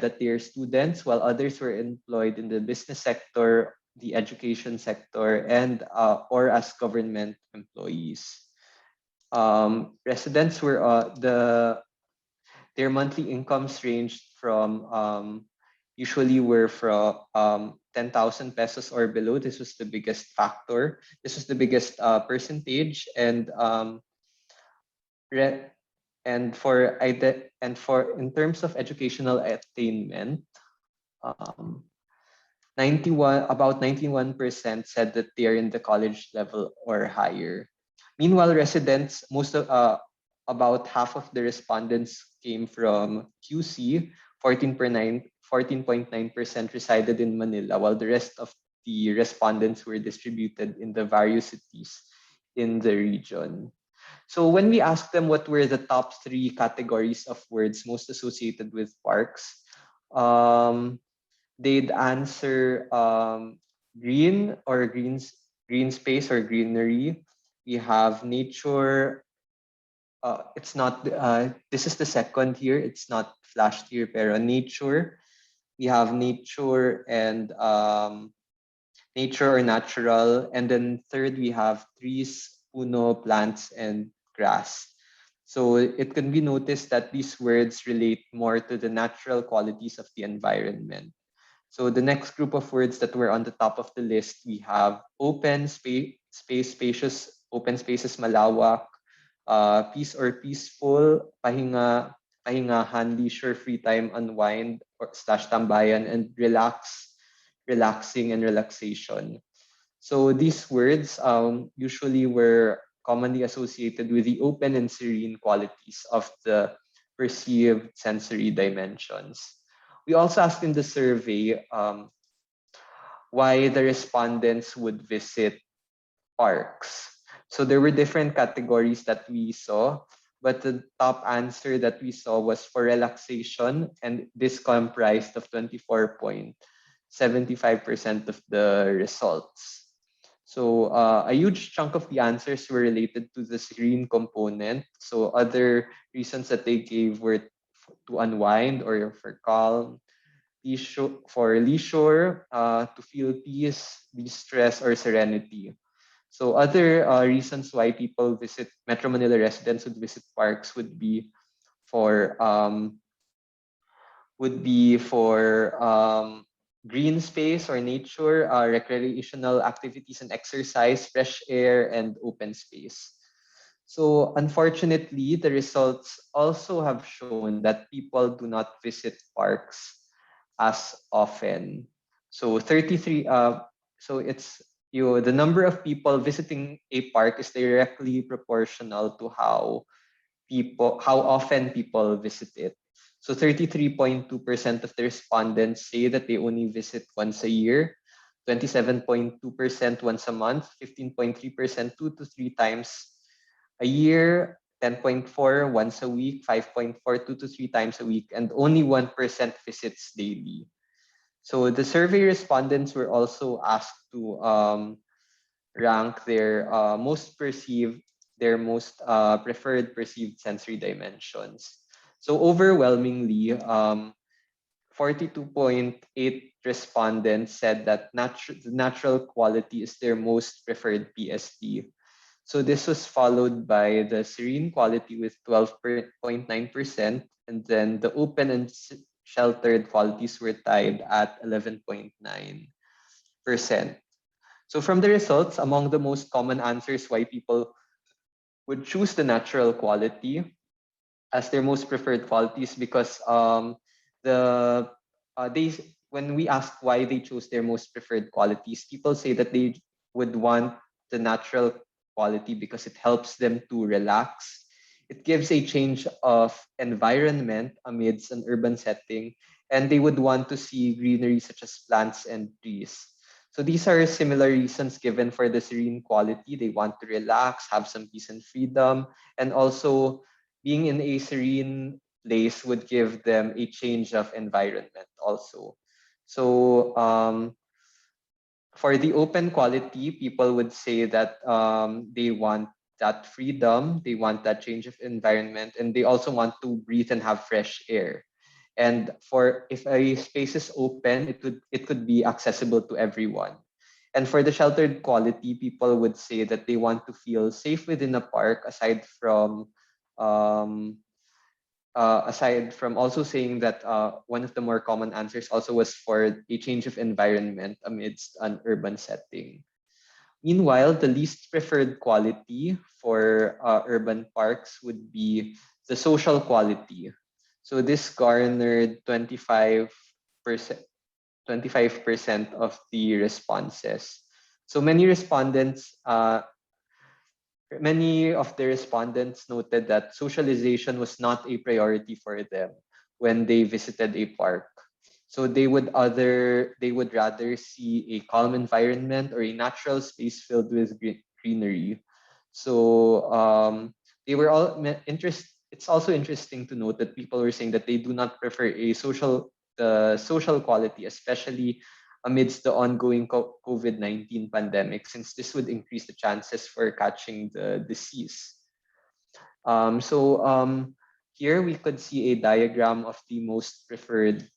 that they're students, while others were employed in the business sector, the education sector, and or as government employees. Residents were their monthly incomes ranged from usually were from 10,000 pesos or below. This was the biggest factor. This was the biggest percentage, and in terms of educational attainment, 91% said that they are in the college level or higher. Meanwhile, residents, about half of the respondents came from QC, 14.9% resided in Manila, while the rest of the respondents were distributed in the various cities in the region. So when we asked them what were the top 3 categories of words most associated with parks, they'd answer green or green space or greenery. We have nature. It's not. This is the second here. It's not flashed here, pero nature. We have nature and nature or natural, and then third we have trees, puno, plants, and grass. So it can be noticed that these words relate more to the natural qualities of the environment. So the next group of words that were on the top of the list, we have open spacious, open spaces, malawak, peace or peaceful, pahingahan, leisure, free time, unwind, or slash tambayan, and relaxing and relaxation. So these words usually were commonly associated with the open and serene qualities of the perceived sensory dimensions. We also asked in the survey why the respondents would visit parks. So there were different categories that we saw, but the top answer that we saw was for relaxation, and this comprised of 24.75% of the results. So a huge chunk of the answers were related to the serene component. So other reasons that they gave were to unwind or for calm, leisure, to feel peace, de-stress, or serenity. So other reasons why people visit Metro Manila residents would visit parks for um, would be for green space or nature, recreational activities and exercise, fresh air, and open space. So unfortunately, the results also have shown that people do not visit parks as often. So 33 so it's the number of people visiting a park is directly proportional to how often people visit it. So 33.2% of the respondents say that they only visit once a year, 27.2% once a month, 15.3% 2 to 3 times a year, 10.4 once a week, 5.4 2 to 3 times a week, and only 1% visits daily. So the survey respondents were also asked to rank their most preferred perceived sensory dimensions. So overwhelmingly, 42.8 respondents said that natural quality is their most preferred PST. So this was followed by the serene quality with 12.9%, and then the open and sheltered qualities were tied at 11.9%. So from the results, among the most common answers why people would choose the natural quality as their most preferred qualities, because the they when we ask why they chose their most preferred qualities, people say that they would want the natural quality because it helps them to relax. It gives a change of environment amidst an urban setting, and they would want to see greenery such as plants and trees. So these are similar reasons given for the serene quality. They want to relax, have some peace and freedom, and also being in a serene place would give them a change of environment also. So for the open quality, people would say that they want that freedom, they want that change of environment, and they also want to breathe and have fresh air. And for if a space is open, it could be accessible to everyone. And for the sheltered quality, people would say that they want to feel safe within a park, um, aside from also saying that one of the more common answers also was for a change of environment amidst an urban setting. Meanwhile, the least preferred quality for urban parks would be the social quality. So this garnered 25% of the responses. So many of the respondents noted that socialization was not a priority for them when they visited a park. So they would rather see a calm environment or a natural space filled with greenery. So they were all interest. It's also interesting to note that people were saying that they do not prefer the social quality, especially amidst the ongoing COVID-19 pandemic, since this would increase the chances for catching the disease. Here we could see a diagram of the most preferred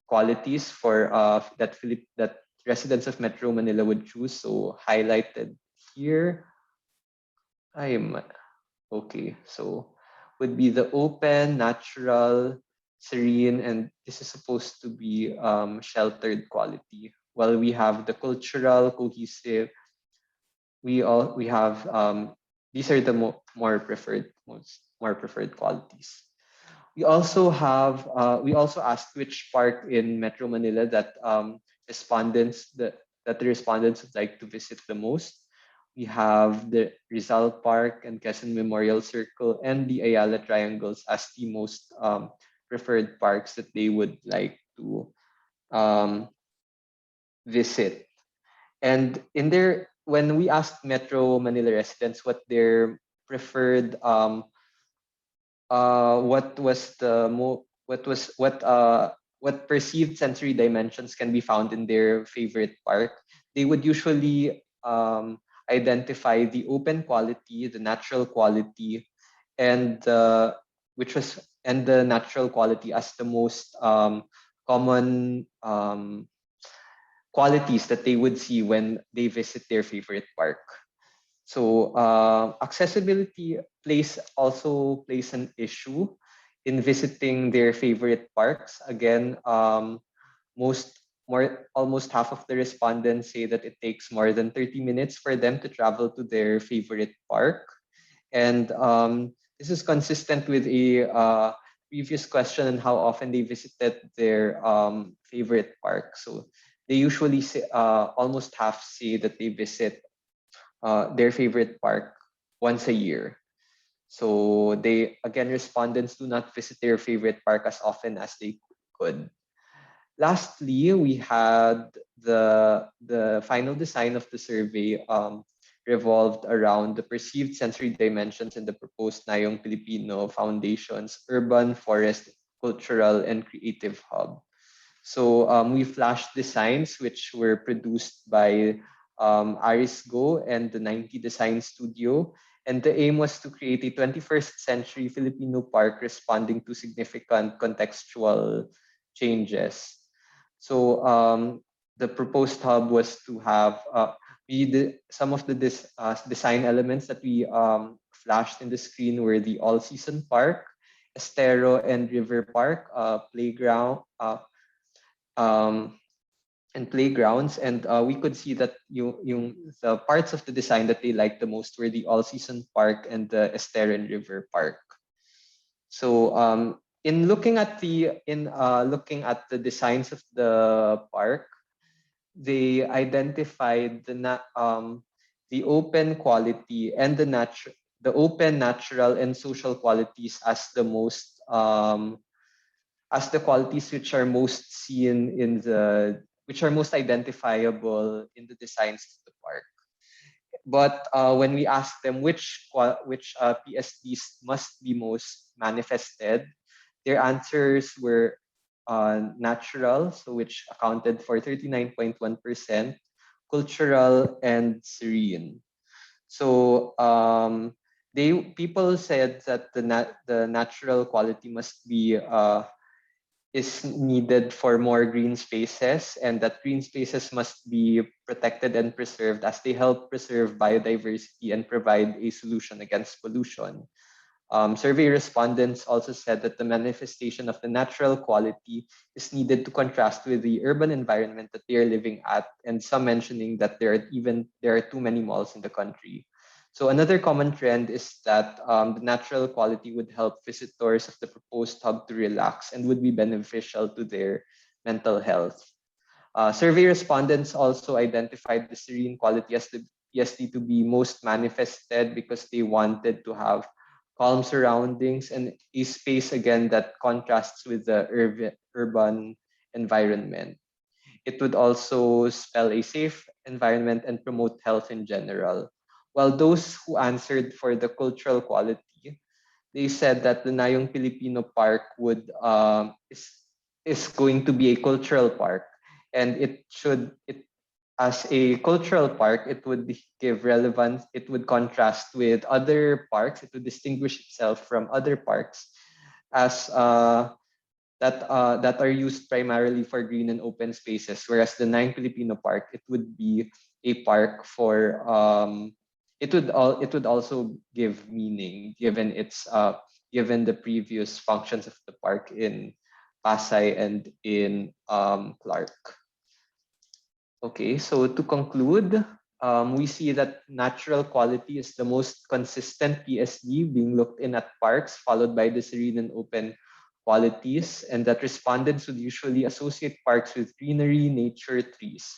qualities for that residents of Metro Manila would choose. So highlighted here, I'm okay. So would be the open, natural, serene, and this is supposed to be sheltered quality. While we have the cultural, cohesive, we have these are the more preferred qualities. We also asked which park in Metro Manila that the respondents would like to visit the most. We have the Rizal Park and Quezon Memorial Circle and the Ayala Triangles as the most preferred parks that they would like to um, visit. And when we asked Metro Manila residents what their preferred what was the what perceived sensory dimensions can be found in their favorite park, they would usually identify the open quality, the natural quality, and the natural quality as the most common qualities that they would see when they visit their favorite park. So accessibility also plays an issue in visiting their favorite parks. Again, almost half of the respondents say that it takes more than 30 minutes for them to travel to their favorite park. And this is consistent with a previous question on how often they visited their favorite park. So they usually say, almost half say that they visit their favorite park once a year. So respondents do not visit their favorite park as often as they could. Lastly, we had the final design of the survey revolved around the perceived sensory dimensions in the proposed Nayong Filipino Foundation's urban, forest, cultural, and creative hub. So we flashed designs which were produced by Arisgo and the 90 Design Studio. And the aim was to create a 21st century Filipino park responding to significant contextual changes. So the proposed hub was to have some of the design elements that we flashed in the screen were the all-season park, estero and river park, playground, and playgrounds. And we could see that the parts of the design that they liked the most were the all-season park and the estero and river park. So in looking at the designs of the park, they identified the open quality and the open, natural, and social qualities as the most as the qualities which are most seen which are most identifiable in the designs of the park. But when we asked them which PSDs must be most manifested, their answers were natural, so which accounted for 39.1%, cultural, and serene. So people said that the natural quality must be is needed for more green spaces, and that green spaces must be protected and preserved as they help preserve biodiversity and provide a solution against pollution. Survey respondents also said that the manifestation of the natural quality is needed to contrast with the urban environment that they are living at, and some mentioning that there are too many malls in the country. So another common trend is that the natural quality would help visitors of the proposed hub to relax and would be beneficial to their mental health. Survey respondents also identified the serene quality as the PSD to be most manifested because they wanted to have calm surroundings and a space again that contrasts with the urban environment. It would also spell a safe environment and promote health in general. While those who answered for the cultural quality, they said that the Nayong Filipino Park is going to be a cultural park, and as a cultural park, it would give relevance. It would contrast with other parks. It would distinguish itself from other parks as that are used primarily for green and open spaces. Whereas the Nine Filipino Park, it would be a park for it would also give meaning given the previous functions of the park in Pasay and in Clark. Okay, so to conclude, we see that natural quality is the most consistent PSD being looked in at parks, followed by the serene and open qualities, and that respondents would usually associate parks with greenery, nature, trees.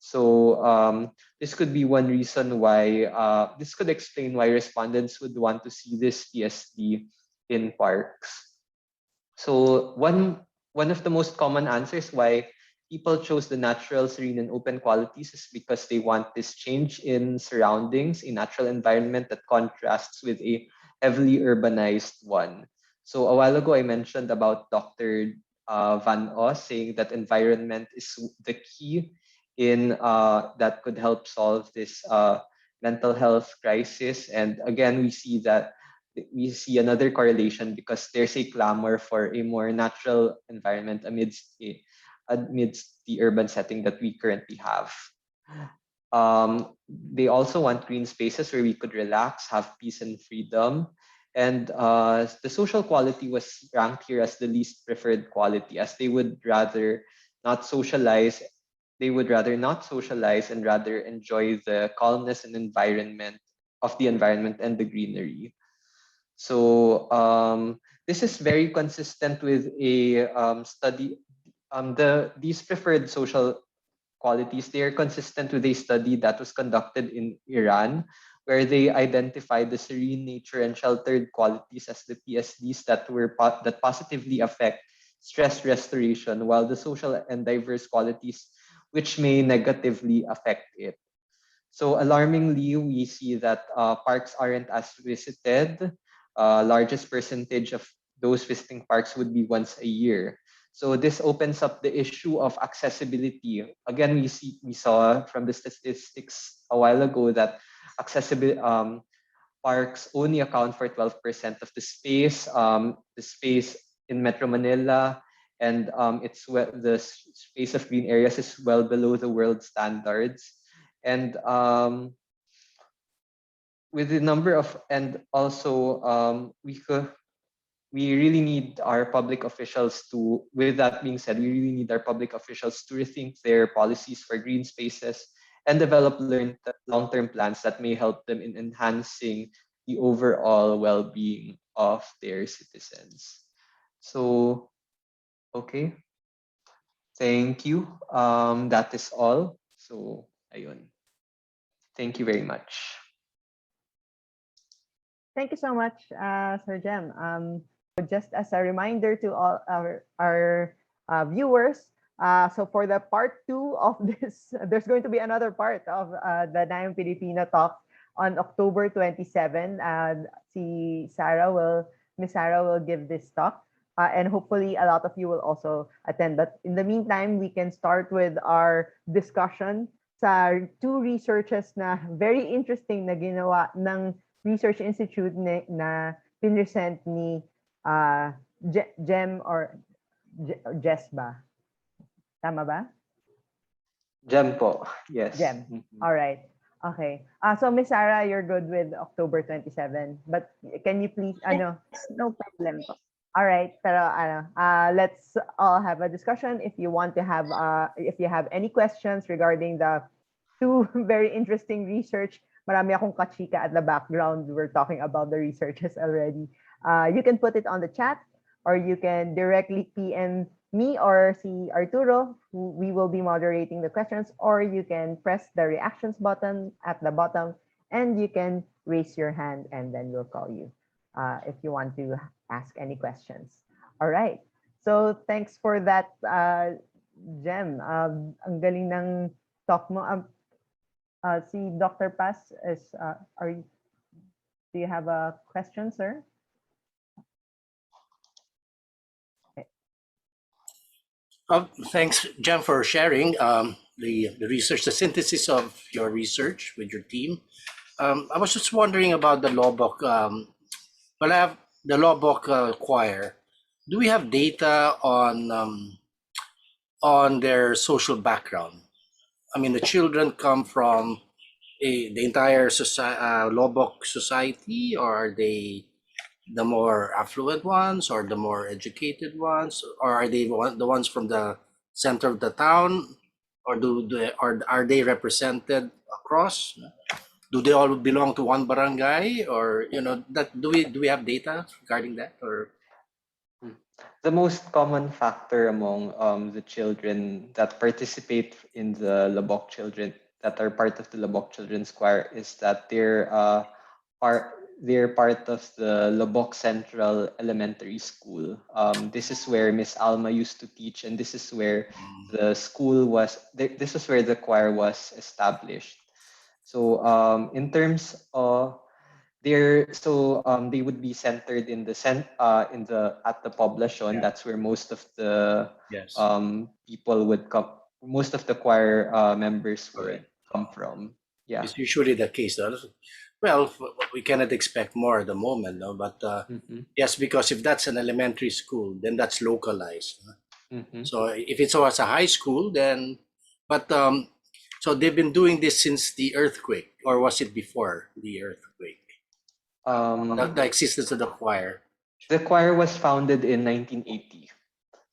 So this could be one reason why, this could explain why respondents would want to see this PSD in parks. So one of the most common answers why people chose the natural, serene, and open qualities is because they want this change in surroundings, a natural environment that contrasts with a heavily urbanized one. So a while ago, I mentioned about Dr. Van Os saying that environment is the key in that could help solve this mental health crisis. And again, we see another correlation because there's a clamor for a more natural environment amidst the urban setting that we currently have. They also want green spaces where we could relax, have peace and freedom. And the social quality was ranked here as the least preferred quality, as they would rather not socialize. They would rather not socialize and rather enjoy the calmness and environment of the environment and the greenery. So this is very consistent with a study. These preferred social qualities, they are consistent with a study that was conducted in Iran, where they identified the serene nature and sheltered qualities as the PSDs that positively affect stress restoration, while the social and diverse qualities which may negatively affect it. So alarmingly, we see that parks aren't as visited. Largest percentage of those visiting parks would be once a year. So this opens up the issue of accessibility. Again, we saw from the statistics a while ago that accessible parks only account for 12% of the space. The space in Metro Manila and the space of green areas is well below the world standards. And with the number of, and also we really need our public officials to, with that being said, we really need our public officials to rethink their policies for green spaces and develop long-term plans that may help them in enhancing the overall well-being of their citizens. So, okay. Thank you. That is all. So, ayun. Thank you very much. Thank you so much, Sir Jem. Just as a reminder to all our viewers, so for the part 2 of this, there's going to be another part of the Nayong Pilipino talk on October 27. Miss Sarah will give this talk, and hopefully a lot of you will also attend. But in the meantime, we can start with our discussion sa 2 researches na very interesting na ginawa ng Research Institute na pinresent ni Jem or Jess ba? Tama ba? Jem po. Yes. Jem. All right. Okay. So Miss Sarah, you're good with October 27. But can you please No problem po. All right. Pero let's all have a discussion. If you want to have if you have any questions regarding the 2 very interesting research, marami akong kachika at the background. We're talking about the researches already. You can put it on the chat, or you can directly PM me or si Arturo, who we will be moderating the questions, or you can press the reactions button at the bottom, and you can raise your hand, and then we'll call you if you want to ask any questions. All right. So thanks for that, Jem. Ang galing ng talk mo. Si Dr. Paz is, do you have a question, sir? Okay. Thanks, Jem, for sharing the research, the synthesis of your research with your team. I was just wondering about the Lobok. Well, I have the Lobok choir. Do we have data on their social background? I mean, the children come from the entire Lobok society, or are they the more affluent ones, or the more educated ones, or are they the ones from the center of the town, or are they represented across? Do they all belong to one barangay, or that do we have data regarding that, or? the most common factor among the children that participate in the Labok children that are part of the Labok Children's Choir is that they're part of the Labok Central Elementary School. This is where Miss Alma used to teach, and this is where the school was. This is where the choir was established. So in terms of they would be centered in the at the poblacion. Yeah. That's where most of the Yes. people would come. Most of the choir members would Correct. come from. Yeah. It's usually the case. Though. Well, we cannot expect more at the moment, no? But yes, because if that's an elementary school, then that's localized. So if it's also a high school, then, but so they've been doing this since the earthquake, or was it before the earthquake? The existence of the choir. The choir was founded in 1980.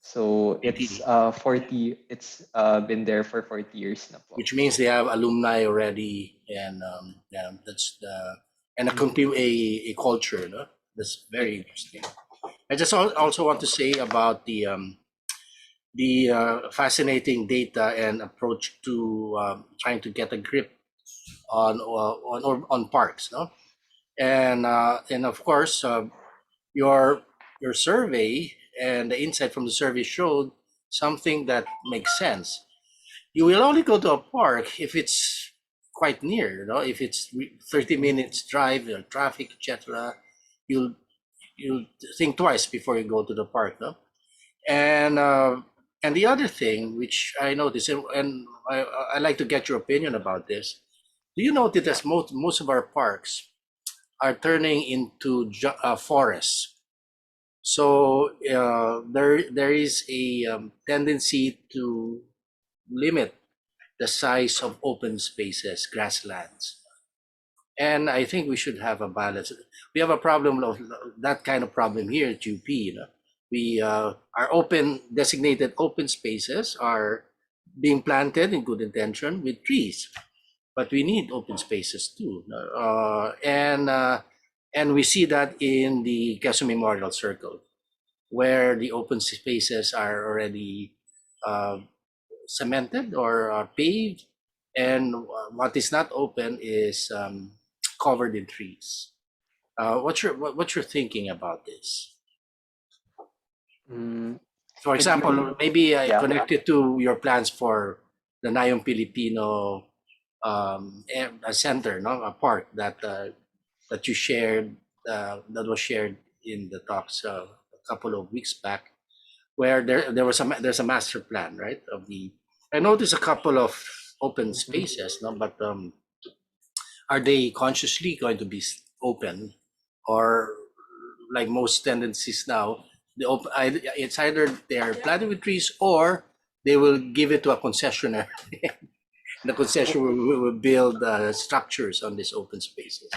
So it's 40. It's been there for 40 years now. Which means they have alumni already, and yeah, that's the and a culture. No? That's very interesting. I just also want to say about the fascinating data and approach to trying to get a grip on parks, no? And of course, your survey and the insight from the survey showed something that makes sense. You will only go to a park if it's quite near, you know, if it's 30 minutes drive, traffic, etc. You'll think twice before you go to the park, no? And the other thing which I noticed, and I like to get your opinion about this. Do you notice that most of our parks are turning into forests? So there is a tendency to limit the size of open spaces, grasslands. And I think we should have a balance. We have a problem of that kind of problem here at UP. You know? We our designated open spaces are being planted in good intention with trees, but we need open spaces too. And we see that in the Quezon Memorial Circle, where the open spaces are already cemented or paved, and what is not open is covered in trees. What's your thinking about this? For example, maybe I connect it to your plans for the Nayong Pilipino a center, no, a park that you shared, that was shared in the talks a couple of weeks back, where there's a master plan, right? I noticed a couple of open spaces, no, but are they consciously going to be open, or like most tendencies now, it's either they are planted with trees or they will give it to a concessionaire. The concessionaire will build structures on these open spaces.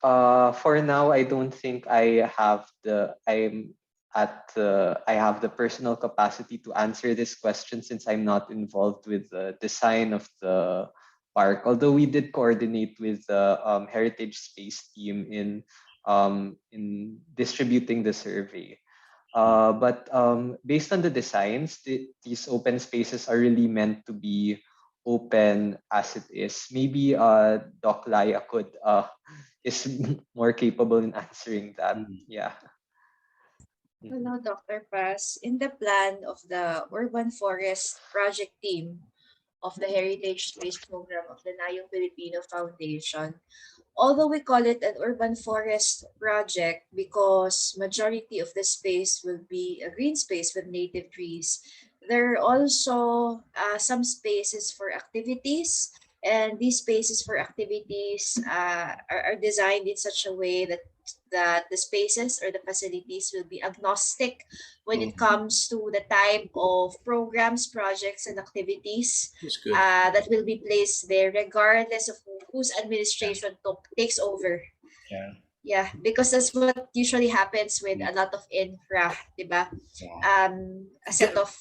For now, I don't think I have the personal capacity to answer this question, since I'm not involved with the design of the park. Although we did coordinate with the heritage space team in distributing the survey. But based on the designs, these open spaces are really meant to be open as it is. Maybe Doc Laya is more capable in answering that. Yeah. Hello, Dr. Paz. In the plan of the Urban Forest Project Team of the Heritage Space Program of the Nayong Filipino Foundation, although we call it an urban forest project because majority of the space will be a green space with native trees, there are also some spaces for activities, and these spaces for activities are designed in such a way that the spaces or the facilities will be agnostic when it comes to the type of programs, projects, and activities that will be placed there, regardless of whose administration takes over. Yeah, because that's what usually happens with a lot of infra, diba? A set of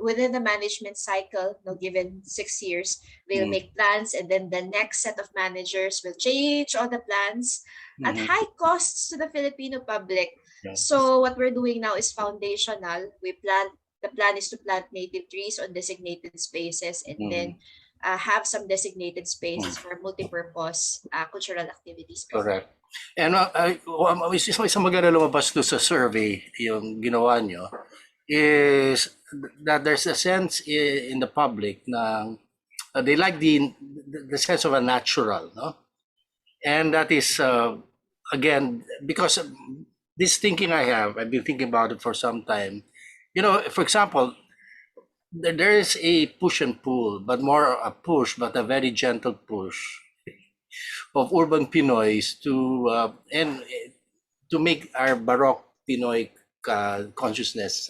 within the management cycle, no, given 6 years, they'll make plans, and then the next set of managers will change all the plans at high costs to the Filipino public. Yeah. So what we're doing now is foundational. The plan is to plant native trees on designated spaces and then have some designated spaces for multipurpose cultural activities. Correct. And isang maganda lumabas doon sa survey, yung ginawa nyo, is that there's a sense in the public na they like the sense of a natural, no? And that is, again, because this thinking I've been thinking about it for some time. You know, for example, there is a push and pull, but more a push, but a very gentle push of urban Pinoys and to make our Baroque Pinoy consciousness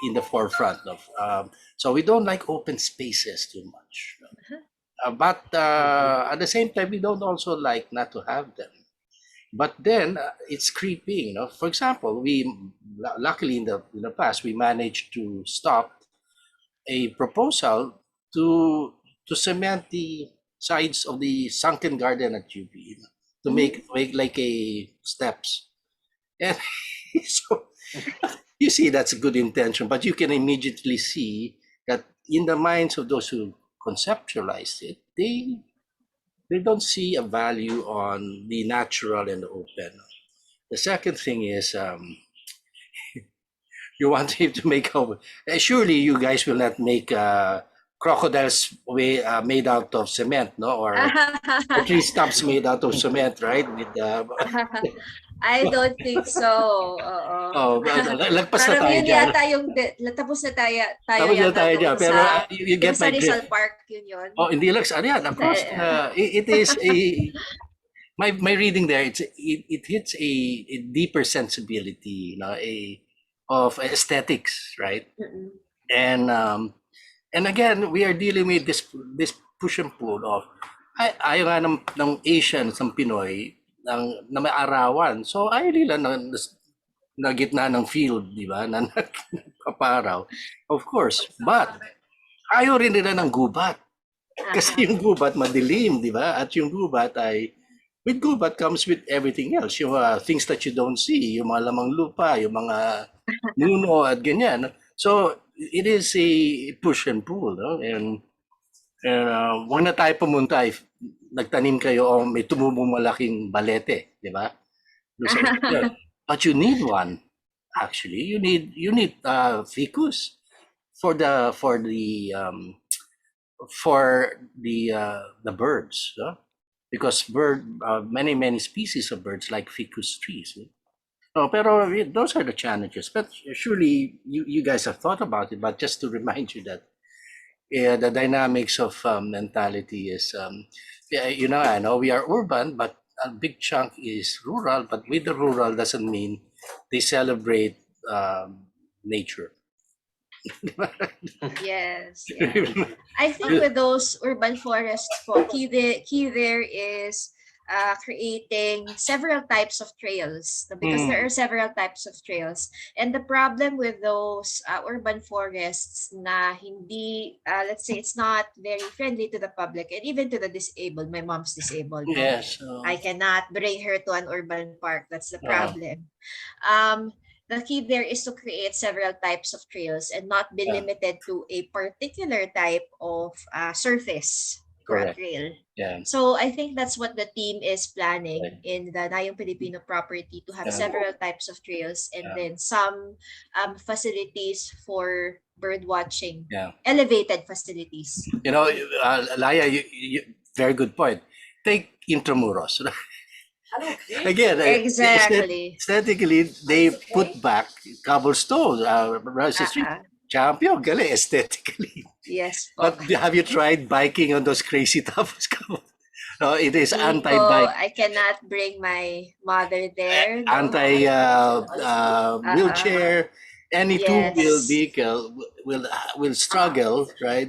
in the forefront of. So we don't like open spaces too much, but at the same time we don't also like not to have them. But then it's creeping, you know. For example, luckily in the past we managed to stop a proposal to cement the sides of the sunken garden at UP, to make like a steps. And so you see that's a good intention, but you can immediately see that in the minds of those who conceptualized it, they don't see a value on the natural and the open. The second thing is you want him to make over. Surely you guys will not make crocodiles made out of cement, no? Or tree stumps made out of cement, right? With I don't think so. Oo. lagpas na Parang tayo yun dyan. yata yung tapos na tayo Tapos na yata tayo doon dyan. Pero sa, you yung get sa my Rizal drift. Park yun. Oh, hindi lang sa yan. Of course, it is a my reading there. It hits a deeper sensibility, you know, of aesthetics, right? And again, we are dealing with this push and pull of ayaw nga ng Asian, ng Pinoy, na may arawan. So ayaw nila na gitna ng field, di ba? Na nagpaparaw. Of course. But ayaw rin nila ng gubat. Kasi yung gubat madilim, di ba? At yung gubat with gubat comes with everything else. Yung things that you don't see, yung mga lamang lupa, yung mga nuno at ganyan. So it is a push and pull, no? And wag na tayo pumunta if nagtanim kayo o may tumubong malaking balete, di ba? But you need one. Actually, you need ficus for the birds, because many species of birds like ficus trees. No, pero those are the challenges. But surely you guys have thought about it. But just to remind you that the dynamics of mentality is, you know, I know we are urban, but a big chunk is rural. But with the rural doesn't mean they celebrate nature. Yes. Yeah. I think with those urban forests, key there is creating several types of trails, because there are several types of trails. And the problem with those urban forests na hindi, let's say it's not very friendly to the public and even to the disabled. My mom's disabled. Yes. I cannot bring her to an urban park. That's the problem. The key there is to create several types of trails and not be limited to a particular type of surface for a trail. Yeah. So I think that's what the team is planning in the Nayong Filipino property, to have several types of trails and then some facilities for bird watching, elevated facilities. You know, Laya, you very good point. Take Intramuros. Again, exactly. Aesthetically, they put back cobblestones. Champion, galing aesthetically. Yes. But have you tried biking on those crazy toughs? No, it is anti-bike. I cannot bring my mother there. No? Wheelchair. Any two-wheel vehicle will struggle, right?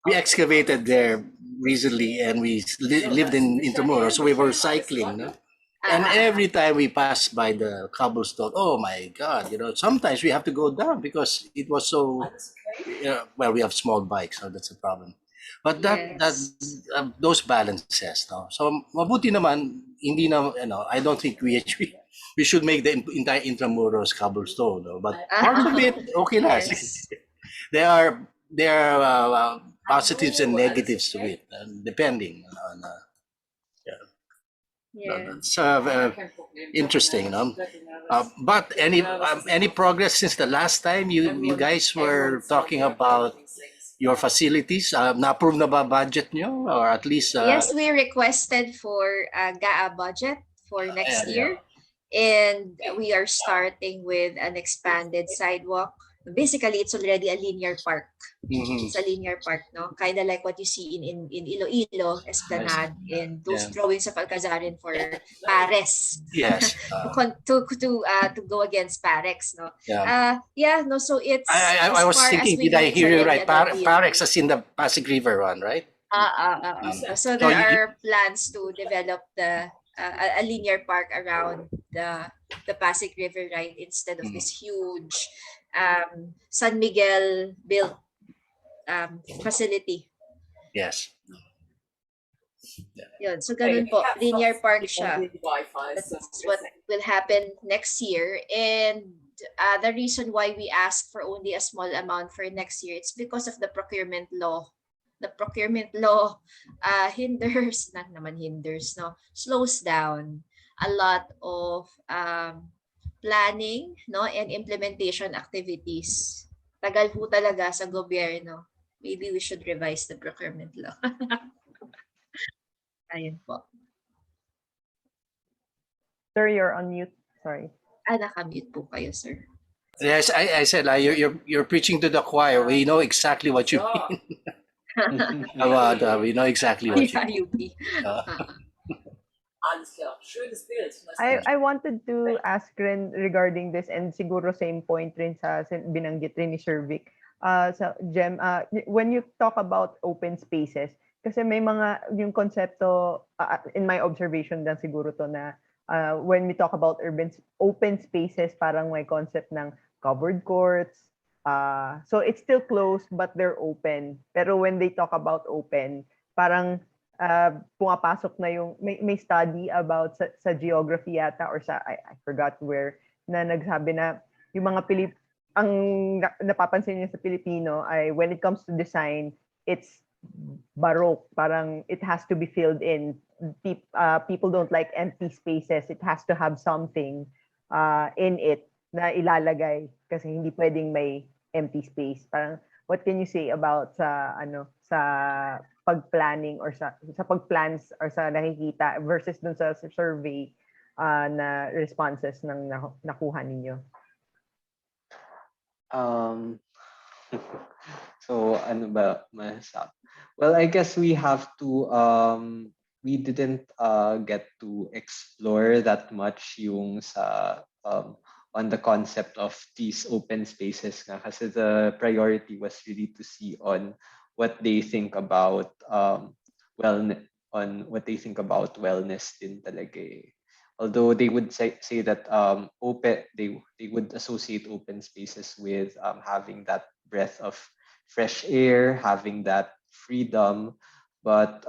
We excavated there recently, and we lived in Intramuros, so we were cycling, no? And every time we pass by the cobblestone, oh my God, you know, sometimes we have to go down because it was so, well, we have small bikes, so that's a problem. But those balances, no? So mabuti naman, hindi na, I don't think we should make the entire Intramuros cobblestone, no? But part of it, okay na. Yes. There are positives and negatives to it, depending on. Yeah. That's interesting, no? But any progress since the last time you guys were talking about your facilities? Na-approve na ba budget nyo? Or at least... Yes, we requested for GAA budget for next year. And we are starting with an expanded sidewalk. Basically, it's already a linear park. It's a linear park, no? Kind of like what you see in Iloilo, Esplanade, and those drawings of Alcazarin for Pares. Yes. To go against Parex, no? No, so it's... I was thinking, did I hear you right? Parex as in the Pasig River one, right? So there are plans to develop a linear park around the Pasig River, right? Instead of this huge San Miguel built facility. Yes. Yun. So ganun po, linear park siya. That's what will happen next year. And the reason why we ask for only a small amount for next year, it's because of the procurement law. The procurement law slows down a lot of planning, no, and implementation activities. Tagal po talaga sa gobyerno. Maybe we should revise the procurement law. Ayun po. Sir, you're on mute. Sorry. Naka-mute po kayo, sir. Yes, I said you're preaching to the choir. We know exactly what you mean. We know exactly what you mean. I wanted to ask rin regarding this, and siguro same point rin sa binanggit rin ni Sir Vic. So Jem, when you talk about open spaces, kasi may mga yung konsepto, in my observation lang siguro to na when we talk about open spaces, parang may concept ng covered courts. So it's still closed but they're open. Pero when they talk about open, parang pumapasok na yung may study about sa geography yata or sa I forgot where na nagsabi na yung mga ang napapansin niyo sa Pilipino ay when it comes to design, it's baroque. Parang it has to be filled in. People don't like empty spaces. It has to have something in it na ilalagay kasi hindi pwedeng may empty space. Parang what can you say about sa pag-planning or sa pag-plans or sa nakikita versus dun sa survey na responses ng nakuha ninyo? So ano ba masasabi? Well, I guess we have to we didn't get to explore that much yung sa on the concept of these open spaces nga kasi the priority was really to see on what they think about wellness din talaga eh. Although they would say that they would associate open spaces with having that breath of fresh air, having that freedom, but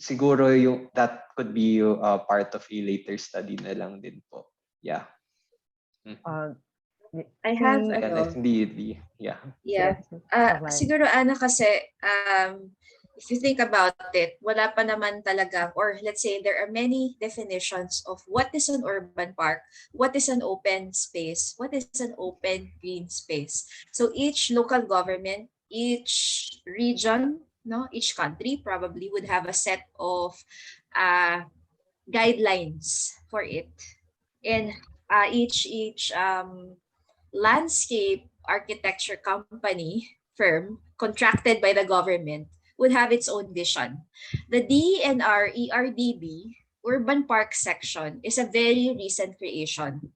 siguro yung that could be part of a later study na lang din po. Yeah. I have siguro Ana kasi if you think about it, wala pa naman talaga, or let's say there are many definitions of what is an urban park, what is an open space, what is an open green space. So each local government, each region, each country probably would have a set of guidelines for it. And each landscape architecture company firm contracted by the government would have its own vision. The DENR ERDB urban park section is a very recent creation,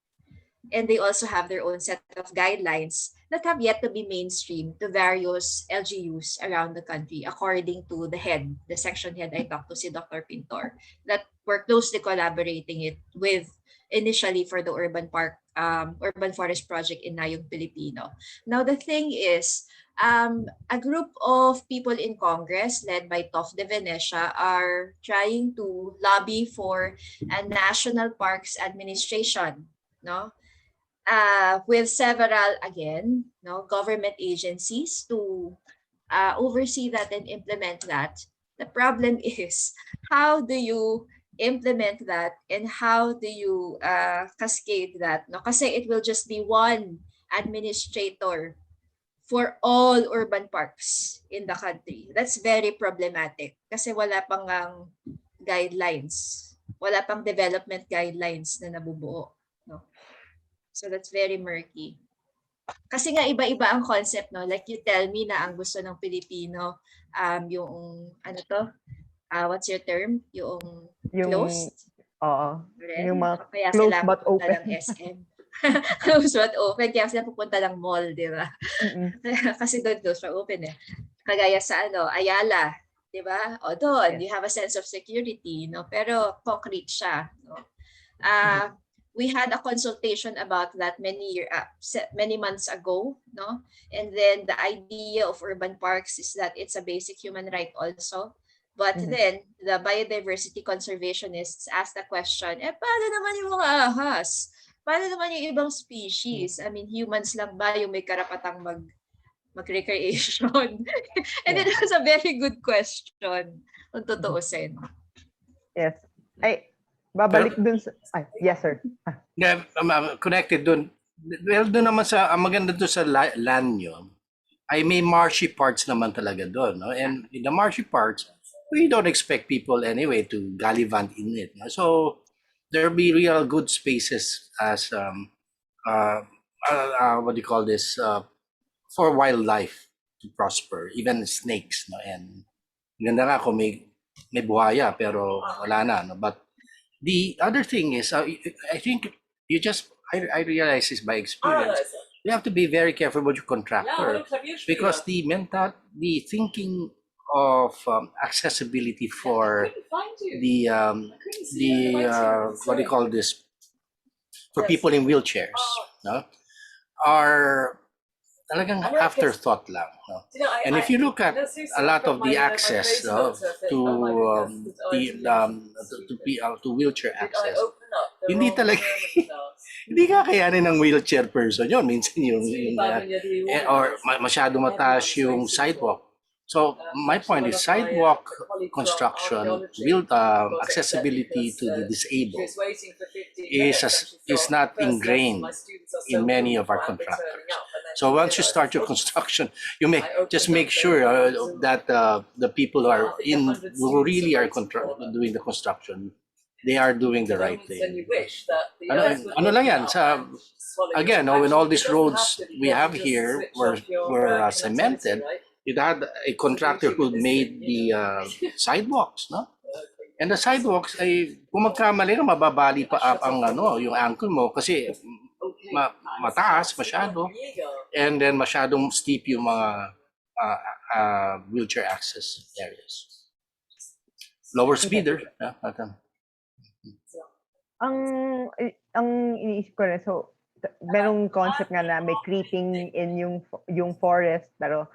and they also have their own set of guidelines that have yet to be mainstream to various LGUs around the country, according to the section head I talked to, si Dr. Pintor, that we're closely collaborating it with initially for the urban park urban forest project in Nayong, Pilipino. Now, the thing is, a group of people in Congress led by Tof de Venecia are trying to lobby for a national parks administration, no? With several, again, no, government agencies to oversee that and implement that. The problem is, how do you implement that and how do you cascade that? No? Kasi it will just be one administrator for all urban parks in the country. That's very problematic kasi wala pang guidelines. Wala pang development guidelines na nabubuo. No? So that's very murky. Kasi nga iba-iba ang concept, no? Like you tell me na ang gusto ng Pilipino, yung, ano to? What's your term? Yung closed? Oo. Correct? Yung mga Kaya closed sila but pupunta open. ng SM. Closed but open. Kaya sila pupunta ng mall, di ba? Kasi doon closed but open eh. Kagaya sa Ayala, di ba? O doon, you have a sense of security, no? Pero concrete siya, no? We had a consultation about that many months ago, no? And then the idea of urban parks is that it's a basic human right also. But then the biodiversity conservationists asked the question, paano naman yung mga ahas? Paano naman yung ibang species? I mean, humans lang ba yung may karapatang mag-recreation? And it was a very good question, kung tutuusin. Yes. Babalik dun sa... yes, sir. Yeah, connected dun. Well, dun naman sa, maganda dun sa land nyo, ay may marshy parts naman talaga dun. No? And in the marshy parts, we don't expect people anyway to gallivant in it. No? So, there'll be real good spaces as, what do you call this, for wildlife to prosper, even snakes. No? And ganda nga kung may buhaya, pero wala na. No? But the other thing is, I think I realize this by experience. You have to be very careful about your contractor because the thinking of accessibility for the what do you call this, for people in wheelchairs, no, are talagang afterthought lang. No? And if you look at a lot of the access to wheelchair access, hindi talaga hindi kakayanin ng wheelchair person yun. Minsan yung or masyado mataas yung sidewalk. So my point is sidewalk construction, accessibility to the disabled is not ingrained in many of our contractors. So once you start your construction, you just make sure that the people who really are doing the construction, they are doing the right thing. Ano lang yan, again, when all these roads we have here were cemented, you had a contractor who made the sidewalks, no? And the sidewalks ay kung magkamali ka, mababali pa up ang yung ankle mo kasi mataas masyado, and then masyadong steep yung mga wheelchair access areas. Lower speeder. Ang iniisip ko rin, so merong concept nga na may creeping in yung forest, pero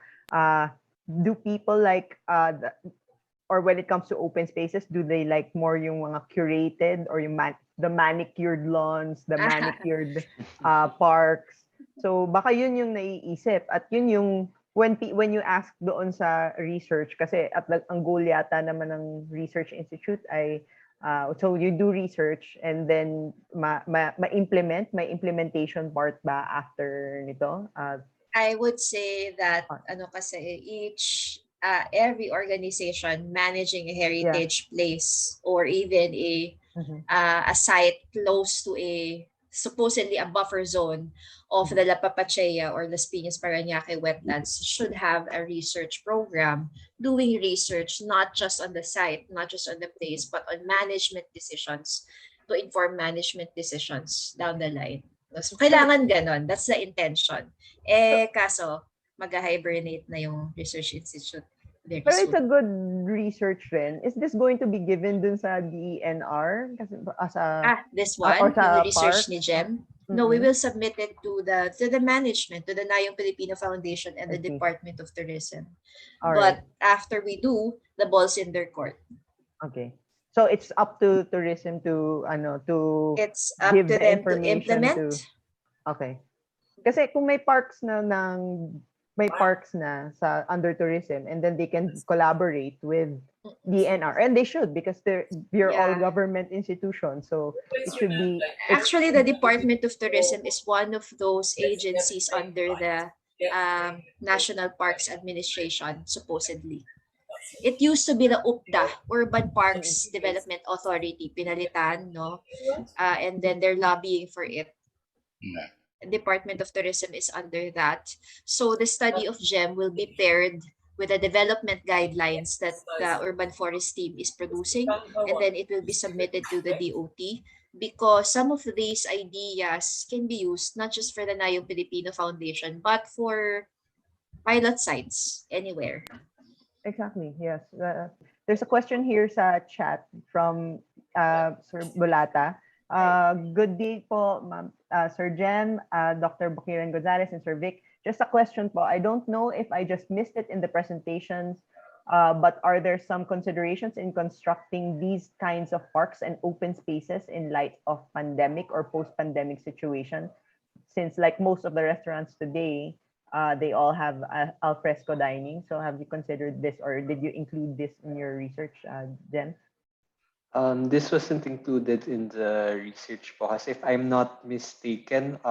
do people like or when it comes to open spaces, do they like more yung mga curated or yung the manicured lawns, the manicured parks? So baka yun yung naiisip at yun yung when you ask doon sa research, kasi at ang goal yata naman ng Research Institute ay so you do research and then ma-implement, may implementation part ba after nito? I would say that kasi every organization managing a heritage place or even a site close to supposedly a buffer zone of the La Papachea or Las Piñas Parañaque wetlands should have a research program doing research not just on the site, not just on the place, but on management decisions to inform management decisions down the line. So kailangan ganon. That's the intention. Kaso mag-hibernate na yung Research Institute. Pero it's a good research rin. Is this going to be given dun sa DENR? Kasi this one, yung research ni Jem? No, we Mhm. will submit it to the management, to the Nayong Filipino Foundation and I the see. Department of Tourism. All right. But after we do, the ball's in their court. Okay. So it's up to tourism to It's up give to the them to information implement. to. Okay. Kasi kung may parks na sa under tourism, and then they can collaborate with DNR, and they should, because we're all Yeah. government institutions, so it should be it's Actually, the Department of Tourism is one of those agencies under the National Parks Administration, supposedly. It used to be the UPDA, Urban Parks Development Authority, pinalitan, no? And then they're lobbying for it. Department of Tourism is under that. So the study of GEM will be paired with the development guidelines that the urban forest team is producing, and then it will be submitted to the DOT, because some of these ideas can be used not just for the Nayong Filipino Foundation, but for pilot sites anywhere. exactly, yes. There's a question here sa chat from Sir Bulata. Good day po, Ma'am, Sir Jem, Dr. Boquiren Gonzalez, and Sir Vic. Just a question po. I don't know if I just missed it in the presentations, but are there some considerations in constructing these kinds of parks and open spaces in light of pandemic or post-pandemic situation? Since like most of the restaurants today, they all have al fresco dining. So have you considered this, or did you include this in your research, Jen? This wasn't included in the research because if I'm not mistaken,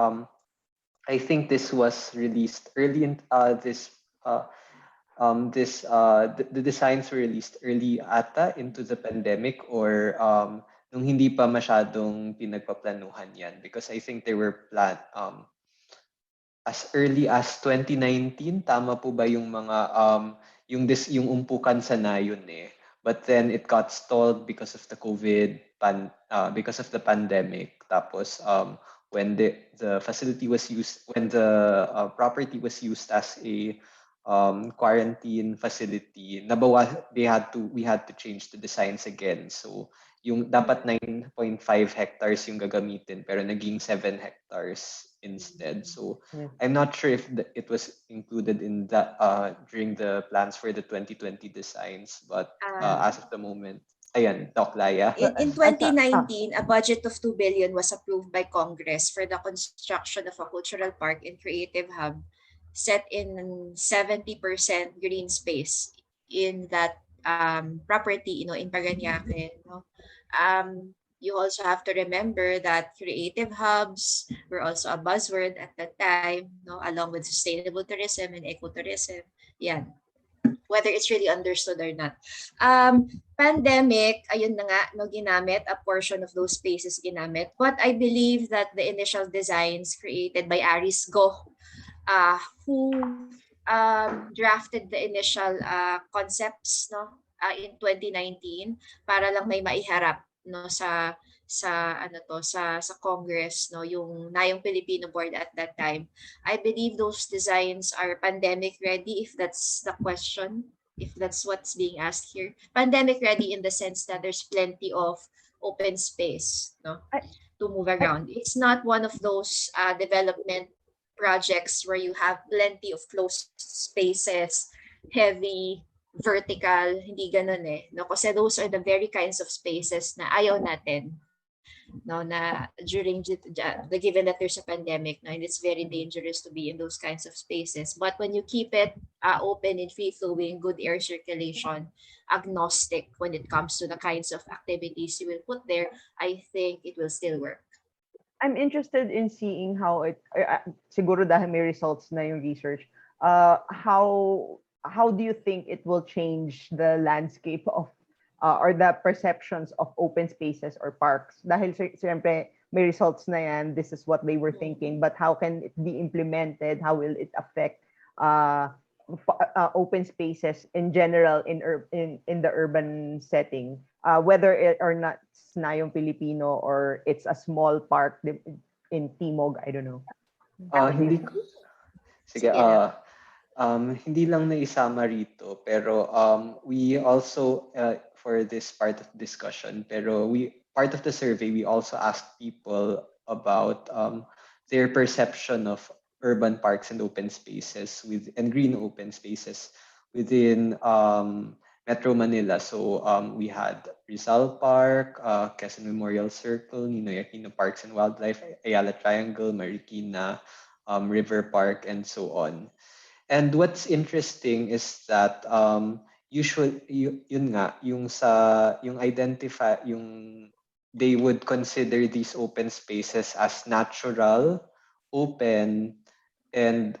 I think this was released early in the designs were released early ata into the pandemic, or nung hindi pa masyadong pinagpaplanuhan yan, because I think they were planned as early as 2019. Tama po ba yung mga yung umpukan sa Nayon eh, but then it got stalled because of the because of the pandemic. Tapos when the facility was used, when the property was used as a quarantine facility, we had to change the designs again. So yung dapat 9.5 hectares yung gagamitin, pero naging 7 hectares instead. So Yes. I'm not sure if it was included in the during the plans for the 2020 designs, but as of the moment, ayan, Doc Laya. In 2019, a budget of 2 billion was approved by Congress for the construction of a cultural park and creative hub set in 70% green space in that property, in Parañaque. You also have to remember that creative hubs were also a buzzword at that time, along with sustainable tourism and ecotourism. Yan. Whether it's really understood or not. Pandemic, ayun na nga, ginamit, a portion of those spaces ginamit. But I believe that the initial designs created by Aris Go, who drafted the initial concepts in 2019 para lang may maiharap sa Congress, yung Nayong Filipino board at that time. I believe those designs are pandemic ready, if that's the question, if that's what's being asked here. Pandemic ready in the sense that there's plenty of open space to move around. It's not one of those development projects where you have plenty of closed spaces, heavy, vertical, hindi ganun eh. Kasi those are the very kinds of spaces na ayaw natin. Na during the given that there's a pandemic, and it's very dangerous to be in those kinds of spaces. But when you keep it open and free flowing, good air circulation, agnostic when it comes to the kinds of activities you will put there, I think it will still work. I'm interested in seeing how it, siguro dahil may results na yung research, how do you think it will change the landscape of or the perceptions of open spaces or parks? Dahil siyempre may results na yan, this is what they were thinking, but how can it be implemented? How will it affect open spaces in general in the urban setting? Whether it or not it's Nayong Filipino or it's a small park in Timog, I don't know. Hindi sige, hindi lang naisama rito, pero we also for this part of discussion, pero part of the survey we also asked people about their perception of urban parks and open spaces and green open spaces within Metro Manila. So we had Rizal Park, Quezon Memorial Circle, Ninoy Aquino Parks and Wildlife, Ayala Triangle, Marikina, River Park, and so on. And what's interesting is that yun nga, they would consider these open spaces as natural, open, and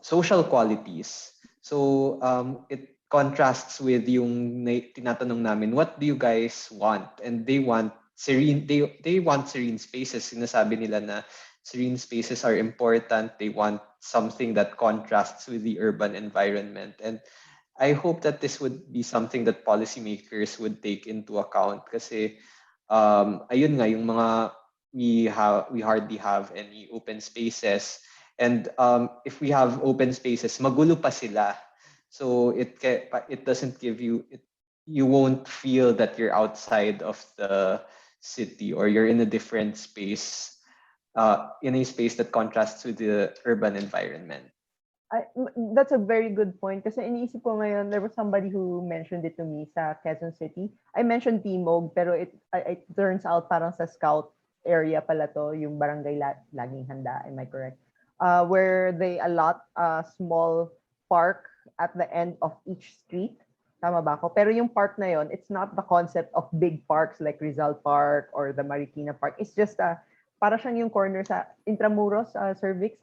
social qualities. So it contrasts with yung tinatanong namin, what do you guys want? And they want serene, they want serene spaces. Sinasabi nila na serene spaces are important. They want something that contrasts with the urban environment. And I hope that this would be something that policymakers would take into account kasi ayun nga yung mga we hardly have any open spaces, and if we have open spaces magulo pa sila, so it doesn't give you you won't feel that you're outside of the city or you're in a different space, in a space that contrasts with the urban environment. That's a very good point kasi iniisip ko ngayon, there was somebody who mentioned it to me sa Quezon City. I mentioned Timog pero it turns out parang sa Scout area pala to, yung barangay Laging Handa, am I correct? Where they allot a small park at the end of each street. Tama ba ako? Pero yung park na yon, it's not the concept of big parks like Rizal Park or the Marikina Park. It's just para siyang yung corner sa Intramuros, Cervix,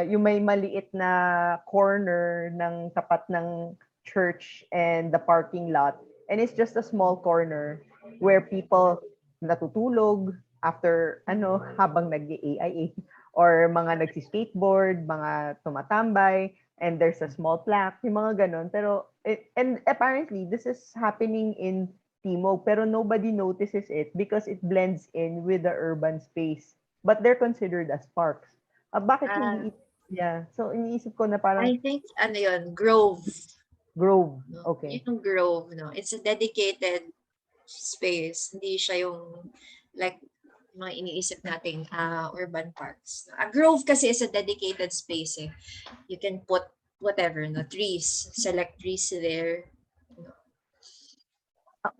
yung may maliit na corner ng tapat ng church and the parking lot. And it's just a small corner where people natutulog after habang nag-AIA or mga nagsi-skateboard, mga tumatambay, and there's a small plaque, yung mga ganon. Pero and apparently this is happening in Timog pero nobody notices it because it blends in with the urban space. But they're considered as parks. Bakit hindi? Yeah. So, iniisip ko na parang I think, Grove. Grove. No? Okay. Yung Grove, no? It's a dedicated space. Hindi siya yung, like, mga iniisip nating urban parks. A grove kasi is a dedicated space. Eh. You can put whatever, trees, select trees there.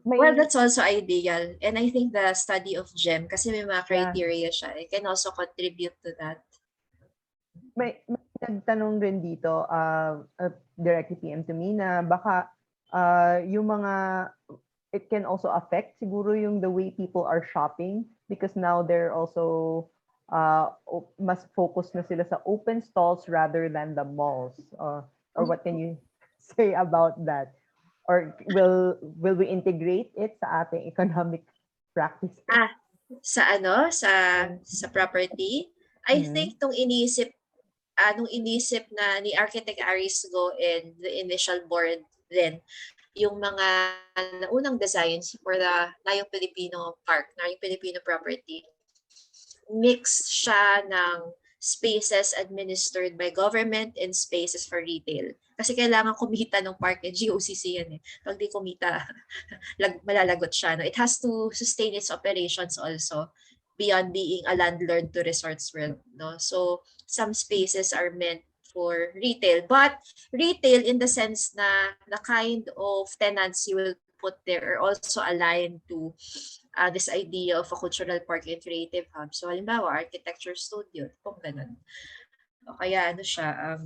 Well, that's also ideal. And I think the study of Jem, kasi may mga criteria siya, it can also contribute to that. May nagtanong rin dito, directly PM to me na baka yung mga, it can also affect siguro yung the way people are shopping because now they're also mas focus na sila sa open stalls rather than the malls. Or what can you say about that? Or will we integrate it sa ating economic practice? Sa property? I think nung inisip na ni Architect Arisgo and the initial board then yung mga unang designs for the Nayong Pilipino Park, Nayong Filipino property, mix siya ng spaces administered by government and spaces for retail. Kasi kailangan kumita ng park, GOCC yan eh. Pag di kumita, malalagot siya. No? It has to sustain its operations also beyond being a landlord to Resorts World. No? So, some spaces are meant for retail. But retail in the sense na the kind of tenants you will put there are also aligned to this idea of a cultural park and creative hub. So, halimbawa, architecture studio, kung ganun. O kaya, siya,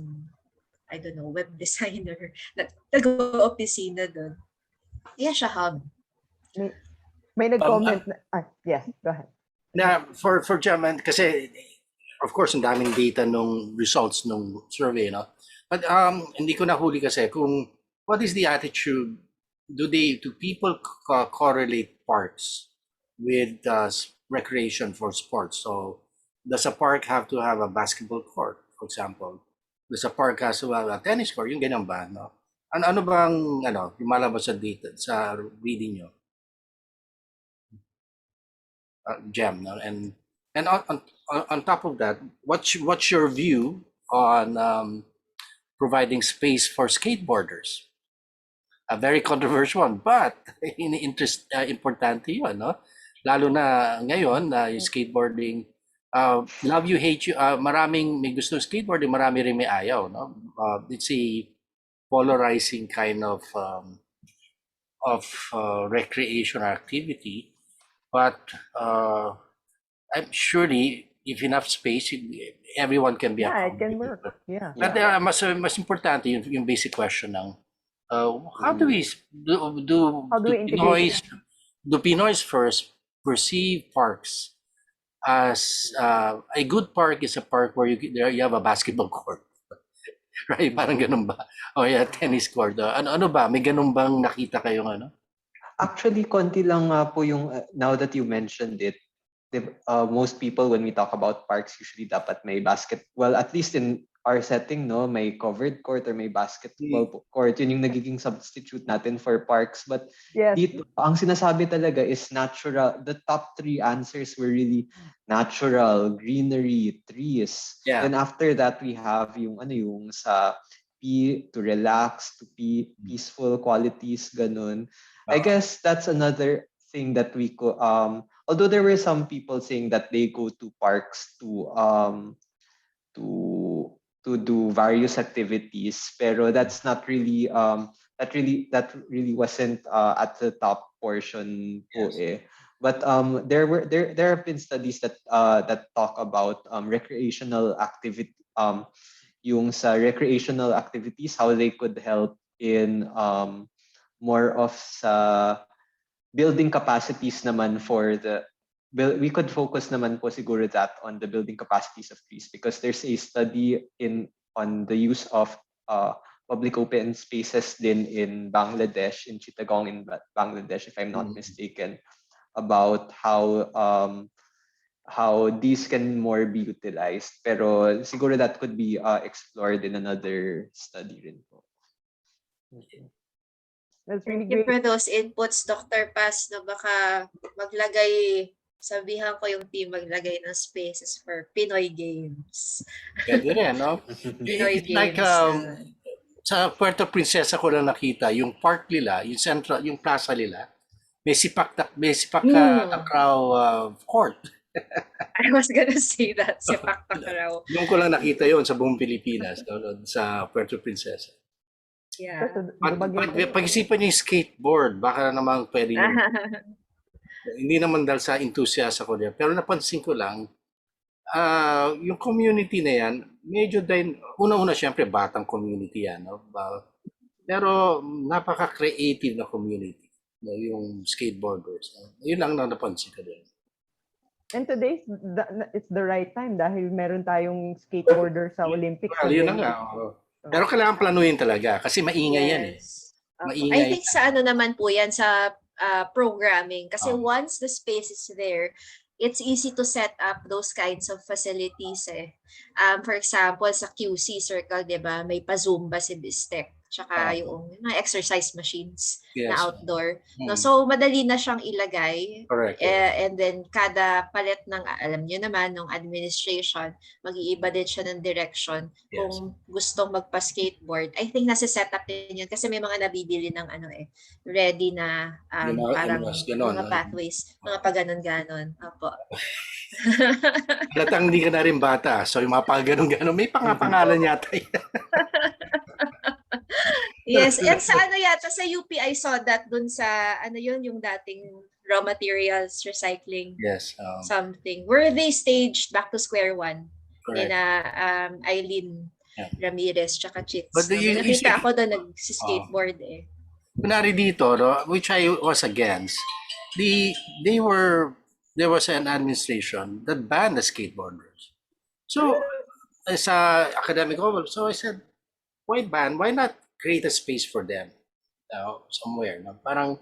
I don't know, web designer, nag-opisina doon. Kaya siya hub. May nag-comment na, yes, go ahead. Na for Jem, kasi of course ang daming data nung results nung survey, no? But hindi ko nahuli kasi kung what is the attitude, do people correlate parks with recreation for sports? So does a park have to have a basketball court, for example? Does a park has to have a tennis court? Yung ganyan ba, no? Ano bang lumalabas sa data sa reading nyo? Jem, no? And on top of that, what's your view on providing space for skateboarders? A very controversial one, but importante yun, no? Lalo na ngayon na yung skateboarding love you, hate you. Maraming may gusto skateboard, marami rin may ayaw. No? It's a polarizing kind of recreation activity, but I'm surely if enough space, everyone can be Yeah, it can accommodated. work. Yeah. But mas importante yung basic question ng how do we How do we integrate it? do Pinoys first perceive parks as a good park is a park where you have a basketball court, right? Parang ganun ba? O yeah, tennis court. Ano ba? May ganun bang nakita kayong ano? Actually, konti lang nga po yung, now that you mentioned it, most people when we talk about parks usually dapat may well, at least in our setting, no, may covered court or may basketball court. Yun yung nagiging substitute natin for parks. But Yes. dito, ang sinasabi talaga is natural. The top three answers were really natural, greenery, trees. Yeah. Then after that, we have yung sa to relax, to peaceful qualities, ganun. I guess that's another thing that we could, although there were some people saying that they go to parks to do various activities, pero that's not really that really wasn't at the top portion po eh. But there have been studies that talk about recreational activity, yung sa recreational activities, how they could help in more of sa building capacities naman for we could focus naman po siguro that on the building capacities of trees, because there's a study on the use of public open spaces din in Bangladesh, in Chittagong in Bangladesh, if I'm not mistaken, about how these can more be utilized. Pero siguro that could be explored in another study rin po. That's really Thank you great. for those inputs, Dr. Paz. No, baka sabihan ko yung team maglagay ng spaces for Pinoy Games. Pwede rin, no? Pinoy It's like, Games. sa Puerto Princesa ko lang nakita, yung park nila, yung central, yung plaza nila, may sipak takraw court. I was gonna say that, sepak takraw. Yung ko lang nakita yon sa buong Pilipinas, no, sa Puerto Princesa. Yeah. Pag-isipan niyo yung skateboard, baka naman pwede nyo. Hindi naman dahil sa enthusiast ako niya. Pero napansin ko lang, yung community na yan, medyo din, una-una syempre batang community yan. No? Pero napaka-creative na community, no? Yung skateboarders. No? Yun lang napansin ko din. And today, it's the right time dahil meron tayong skateboarder sa Olympics. Well, yun na nga. Pero kailangan planuhin talaga kasi maingay yan eh. Maingay. I think sa ano naman po yan, sa programming. Kasi once the space is there, it's easy to set up those kinds of facilities eh. For example, sa QC circle, di ba, may pa-Zumba si Bistek. Tsaka yung mga exercise machines na outdoor. No, so, madali na siyang ilagay. Correct. And then, kada palit ng, alam nyo naman, ng administration, mag-iiba din siya ng direction. Kung gustong magpa-skateboard, I think nasa setup din yun. Kasi may mga nabibili ng ready na parang mga pathways. Mga pa-ganon-ganon. Opo. Halatang hindi ka na rin bata. So, yung mga pa-ganon-ganon, may pangalan yata yan. Yes, and sa yata sa UP I saw that dun sa yung dating raw materials recycling. Yes. Something. Were they staged back to square one? Correct. Eileen Ramirez tsaka Chits. But nakita ako doon nag-skateboard eh. Kunwari dito, no, which I was against, there was an administration that banned the skateboarders. So, sa academic level, so I said, why ban? Why not create a space for them somewhere? No? Parang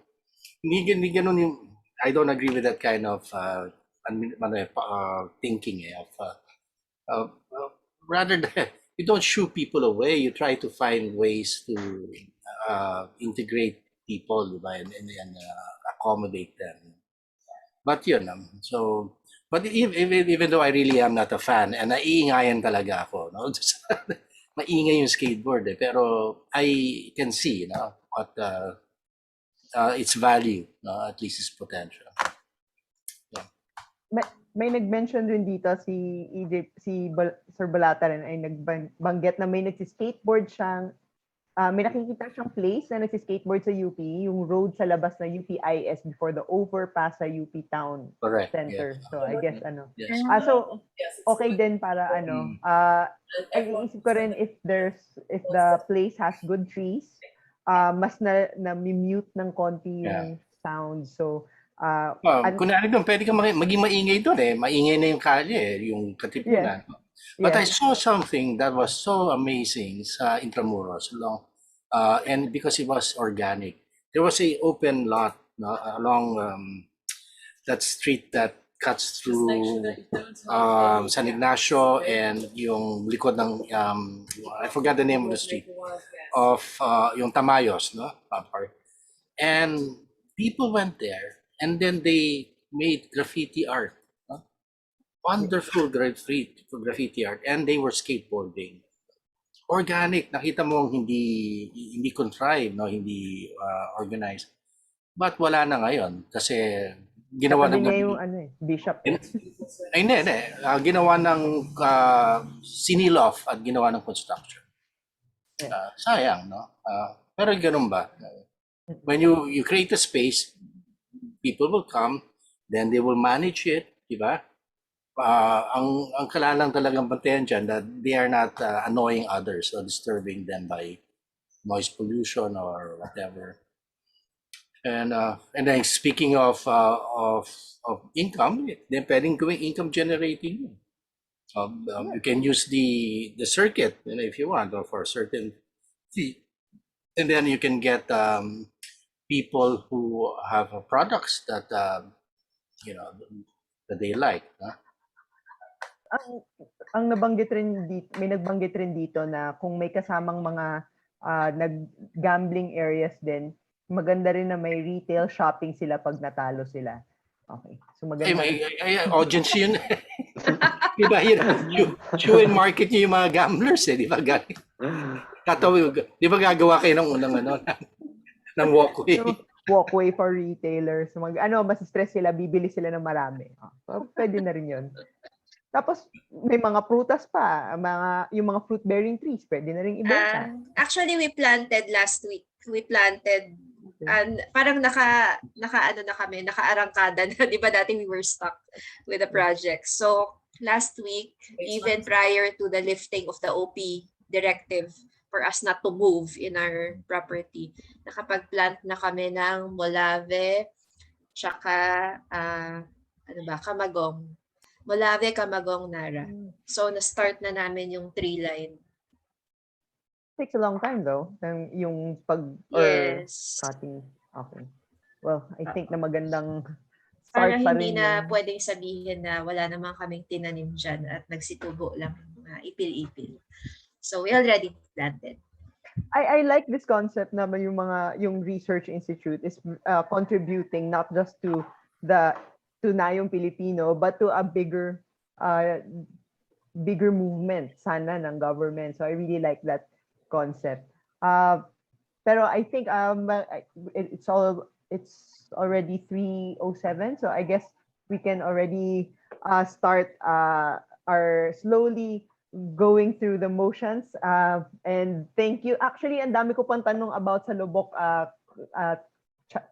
hindi ganun yung, I don't agree with that kind of thinking rather than you don't shoo people away, you try to find ways to integrate people, diba, and accommodate them. But yun, but even though I really am not a fan, and naiingayan talaga ako, no? Maingay yung skateboard eh, pero I can see, what its value, at least its potential. may nag-mention rin dito si Sir Balata rin ay nagbanggit na may nagsi-skateboard siyang may nakikita siyang place na nagsi-skateboard sa UP, yung road sa labas na UPIS before the overpass sa UP Town Correct. Center. Yes. So I guess Yes. so okay din para ang iisip ko rin if the place has good trees, mas na mute ng konti yung sound. So kunwari doon, pwede ka maging maingay doon eh. Maingay na yung kalye, yung Katipunan. But I saw something that was so amazing sa Intramuros, and because it was organic. There was a open lot along that street that cuts through San Ignacio and yung likod ng I forgot the name of the street of yung Tamayos, no? And people went there and then they made graffiti art. Wonderful graffiti art, and they were skateboarding. Organic, nakita mo hindi contrived, no, hindi organized. But wala na ngayon kasi ginawa ng yung bishop. Hindi. Ginawa ng sineel off at ginawa ng construction. Sayang, no? Pero ganun ba? When you create a space, people will come, then they will manage it, di ba? Ang kailangan talagang bantayan dyan that they are not annoying others or disturbing them by noise pollution or whatever. And then speaking of income, then pwedeng gawing income generating. You can use the circuit, if you want, or for a certain fee, and then you can get people who have products that that they like. Ang nabanggit rin dito, may nagbanggit rin dito na kung may kasamang mga nag-gambling areas din, maganda rin na may retail shopping sila pag natalo sila. Okay. So maganda. Audience yun. Di ba show and market nyo yung mga gamblers di ba? Di ba gagawa kayo ng unang ng walkway? Walkway for retailers. Mas stress sila, bibili sila ng marami. Pwede na rin yun. Tapos may mga prutas pa, yung mga fruit-bearing trees, pwede na rin ibenta. Actually, we planted last week. We planted and parang nakaarangkada na, di ba dati we were stuck with the project. So last week, even prior to the lifting of the OP directive for us not to move in our property, nakapag-plant na kami ng molave, tsaka kamagong. Molave, kamagong, nara. So, na-start na namin yung tree line. Takes a long time though, yung cutting. Okay. Well, I think na magandang start para pa hindi rin na pwedeng sabihin na wala naman kaming tinanim dyan at nagsitubo lang ipil-ipil. So, we already planted. I like this concept na yung Research Institute is contributing not just to Nayong Pilipino, but to a bigger movement sana ng government. So I really like that concept. Pero I think it's already 3:07, so I guess we can already start our slowly going through the motions. And thank you. Actually, ang dami ko pang tanong about sa Lubok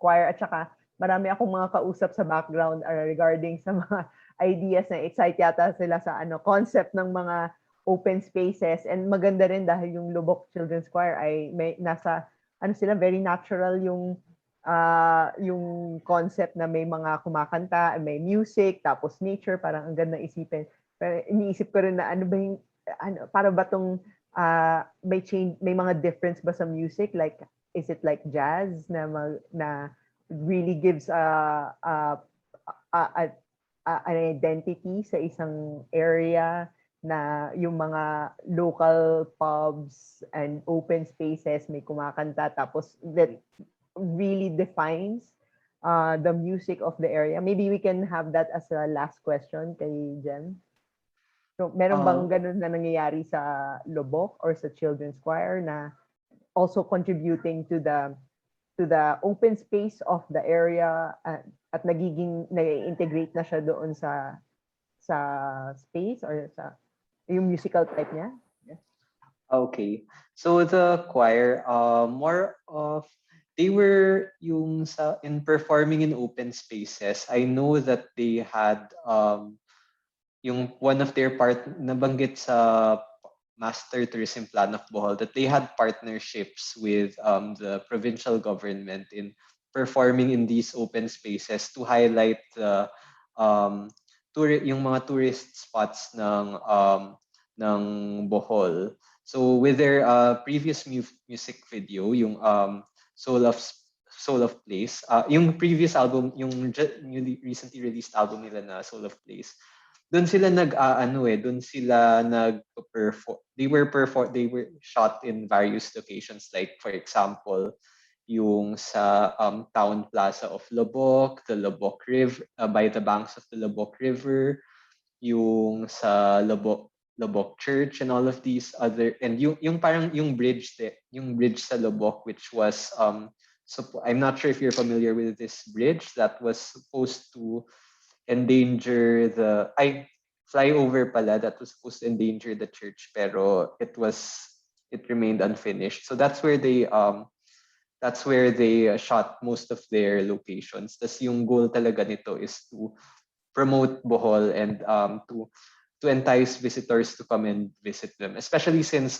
choir at saka marami akong mga kausap sa background regarding sa mga ideas na excite yata sila sa concept ng mga open spaces, and maganda rin dahil yung Lubok Children's Choir ay may nasa sila very natural yung concept na may mga kumakanta, may music, tapos nature, parang ang ganda isipin. Pero iniisip ko rin na para ba tong may mga difference ba sa music, like is it like jazz na really gives an identity sa isang area, na yung mga local pubs and open spaces may kumakanta, tapos that really defines the music of the area. Maybe we can have that as a last question kay Jem. So meron bang ganun na nangyayari sa Lubok or sa Children's Choir na also contributing to the open space of the area at nai-integrate na siya doon sa sa space or sa yung musical type niya? Okay. So the choir, more of they were yung sa in performing in open spaces. I know that they had yung one of their part nabanggit sa Master Tourism Plan of Bohol that they had partnerships with the provincial government in performing in these open spaces to highlight the yung mga tourist spots ng Bohol. So with their previous music video, yung Soul of Place, yung previous album, yung recently released album nila na Soul of Place, doon sila doon sila nag-perform. They were shot in various locations, like for example, yung sa town plaza of Lobok, the Lobok River, by the banks of the Lobok River, yung sa Lobok Church, and all of these other, and yung parang yung bridge sa Lobok, which was so I'm not sure if you're familiar with this bridge that was supposed to endanger the flyover pala that was supposed to endanger the church, pero it remained unfinished. So that's where they shot most of their locations. Tas yung goal talaga nito is to promote Bohol and to entice visitors to come and visit them, especially since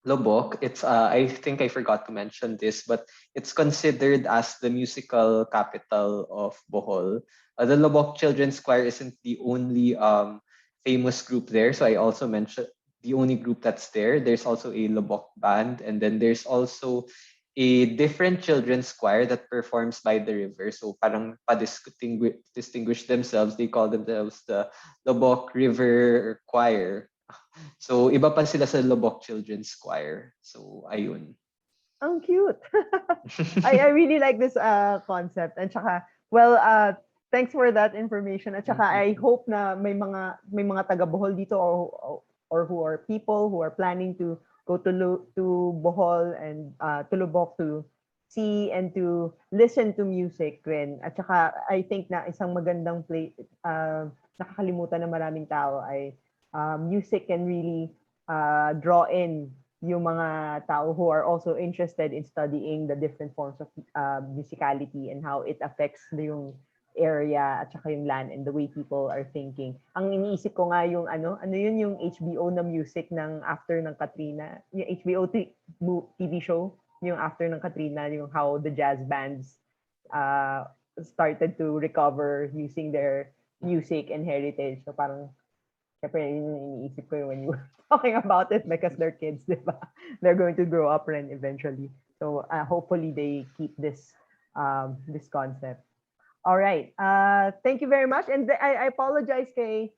Lobok, it's I think I forgot to mention this, but it's considered as the musical capital of Bohol. The Lobok Children's Choir isn't the only famous group there, so I also mentioned the only group that's there. There's also a Lobok band, and then there's also a different children's choir that performs by the river. So parang distinguish themselves. They call themselves the Lobok River Choir. So iba pa sila sa Lobok Children's Choir. So ayun. Ang cute. I really like this concept. And tsaka, well, thanks for that information. At tsaka I hope na may mga taga Bohol dito or who are people who are planning to go to Bohol and to Lubok to see and to listen to music when. At saka I think na isang magandang nakakalimutan ng maraming tao ay music can really draw in yung mga tao who are also interested in studying the different forms of musicality and how it affects yung area at saka yung land and the way people are thinking. Ang iniisip ko nga yung ano yun yung HBO na music ng after ng Katrina, yung HBO TV show, yung after ng Katrina, yung how the jazz bands started to recover using their music and heritage. So parang syempre yun yung iniisip ko when you were talking about it because they're kids, di ba? They're going to grow up and eventually. So hopefully they keep this concept. All right. Thank you very much. And I apologize kay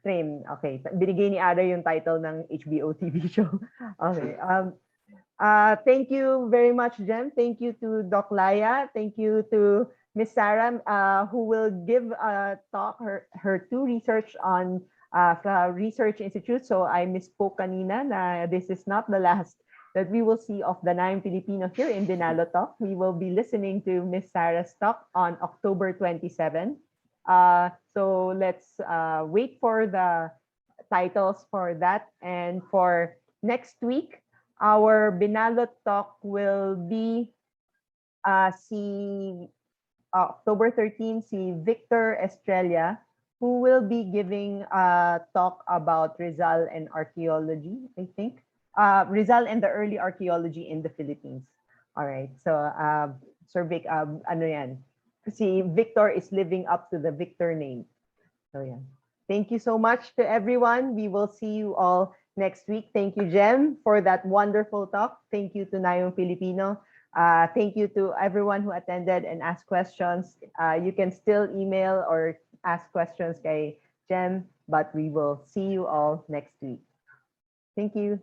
Trim. Okay. Binigay ni Ada yung title ng HBO TV show. Okay. Thank you very much, Jem. Thank you to Doc Laya. Thank you to Miss Sarah, who will give a talk, her two research on Research Institute. So I misspoke kanina na this is not the last that we will see of the Nayong Pilipino here in Binalot Talk. We will be listening to Miss Sarah's talk on October 27. So let's wait for the titles for that. And for next week, our Binalot Talk will be October 13, si Victor Estrella, who will be giving a talk about Rizal and archaeology, I think. Rizal and the early archaeology in the Philippines. All right. So, Sir Vic, ano yan? Si Victor is living up to the Victor name. So, yeah. Thank you so much to everyone. We will see you all next week. Thank you, Jem, for that wonderful talk. Thank you to Nayong Filipino. Thank you to everyone who attended and asked questions. You can still email or ask questions kay Jem, but we will see you all next week. Thank you.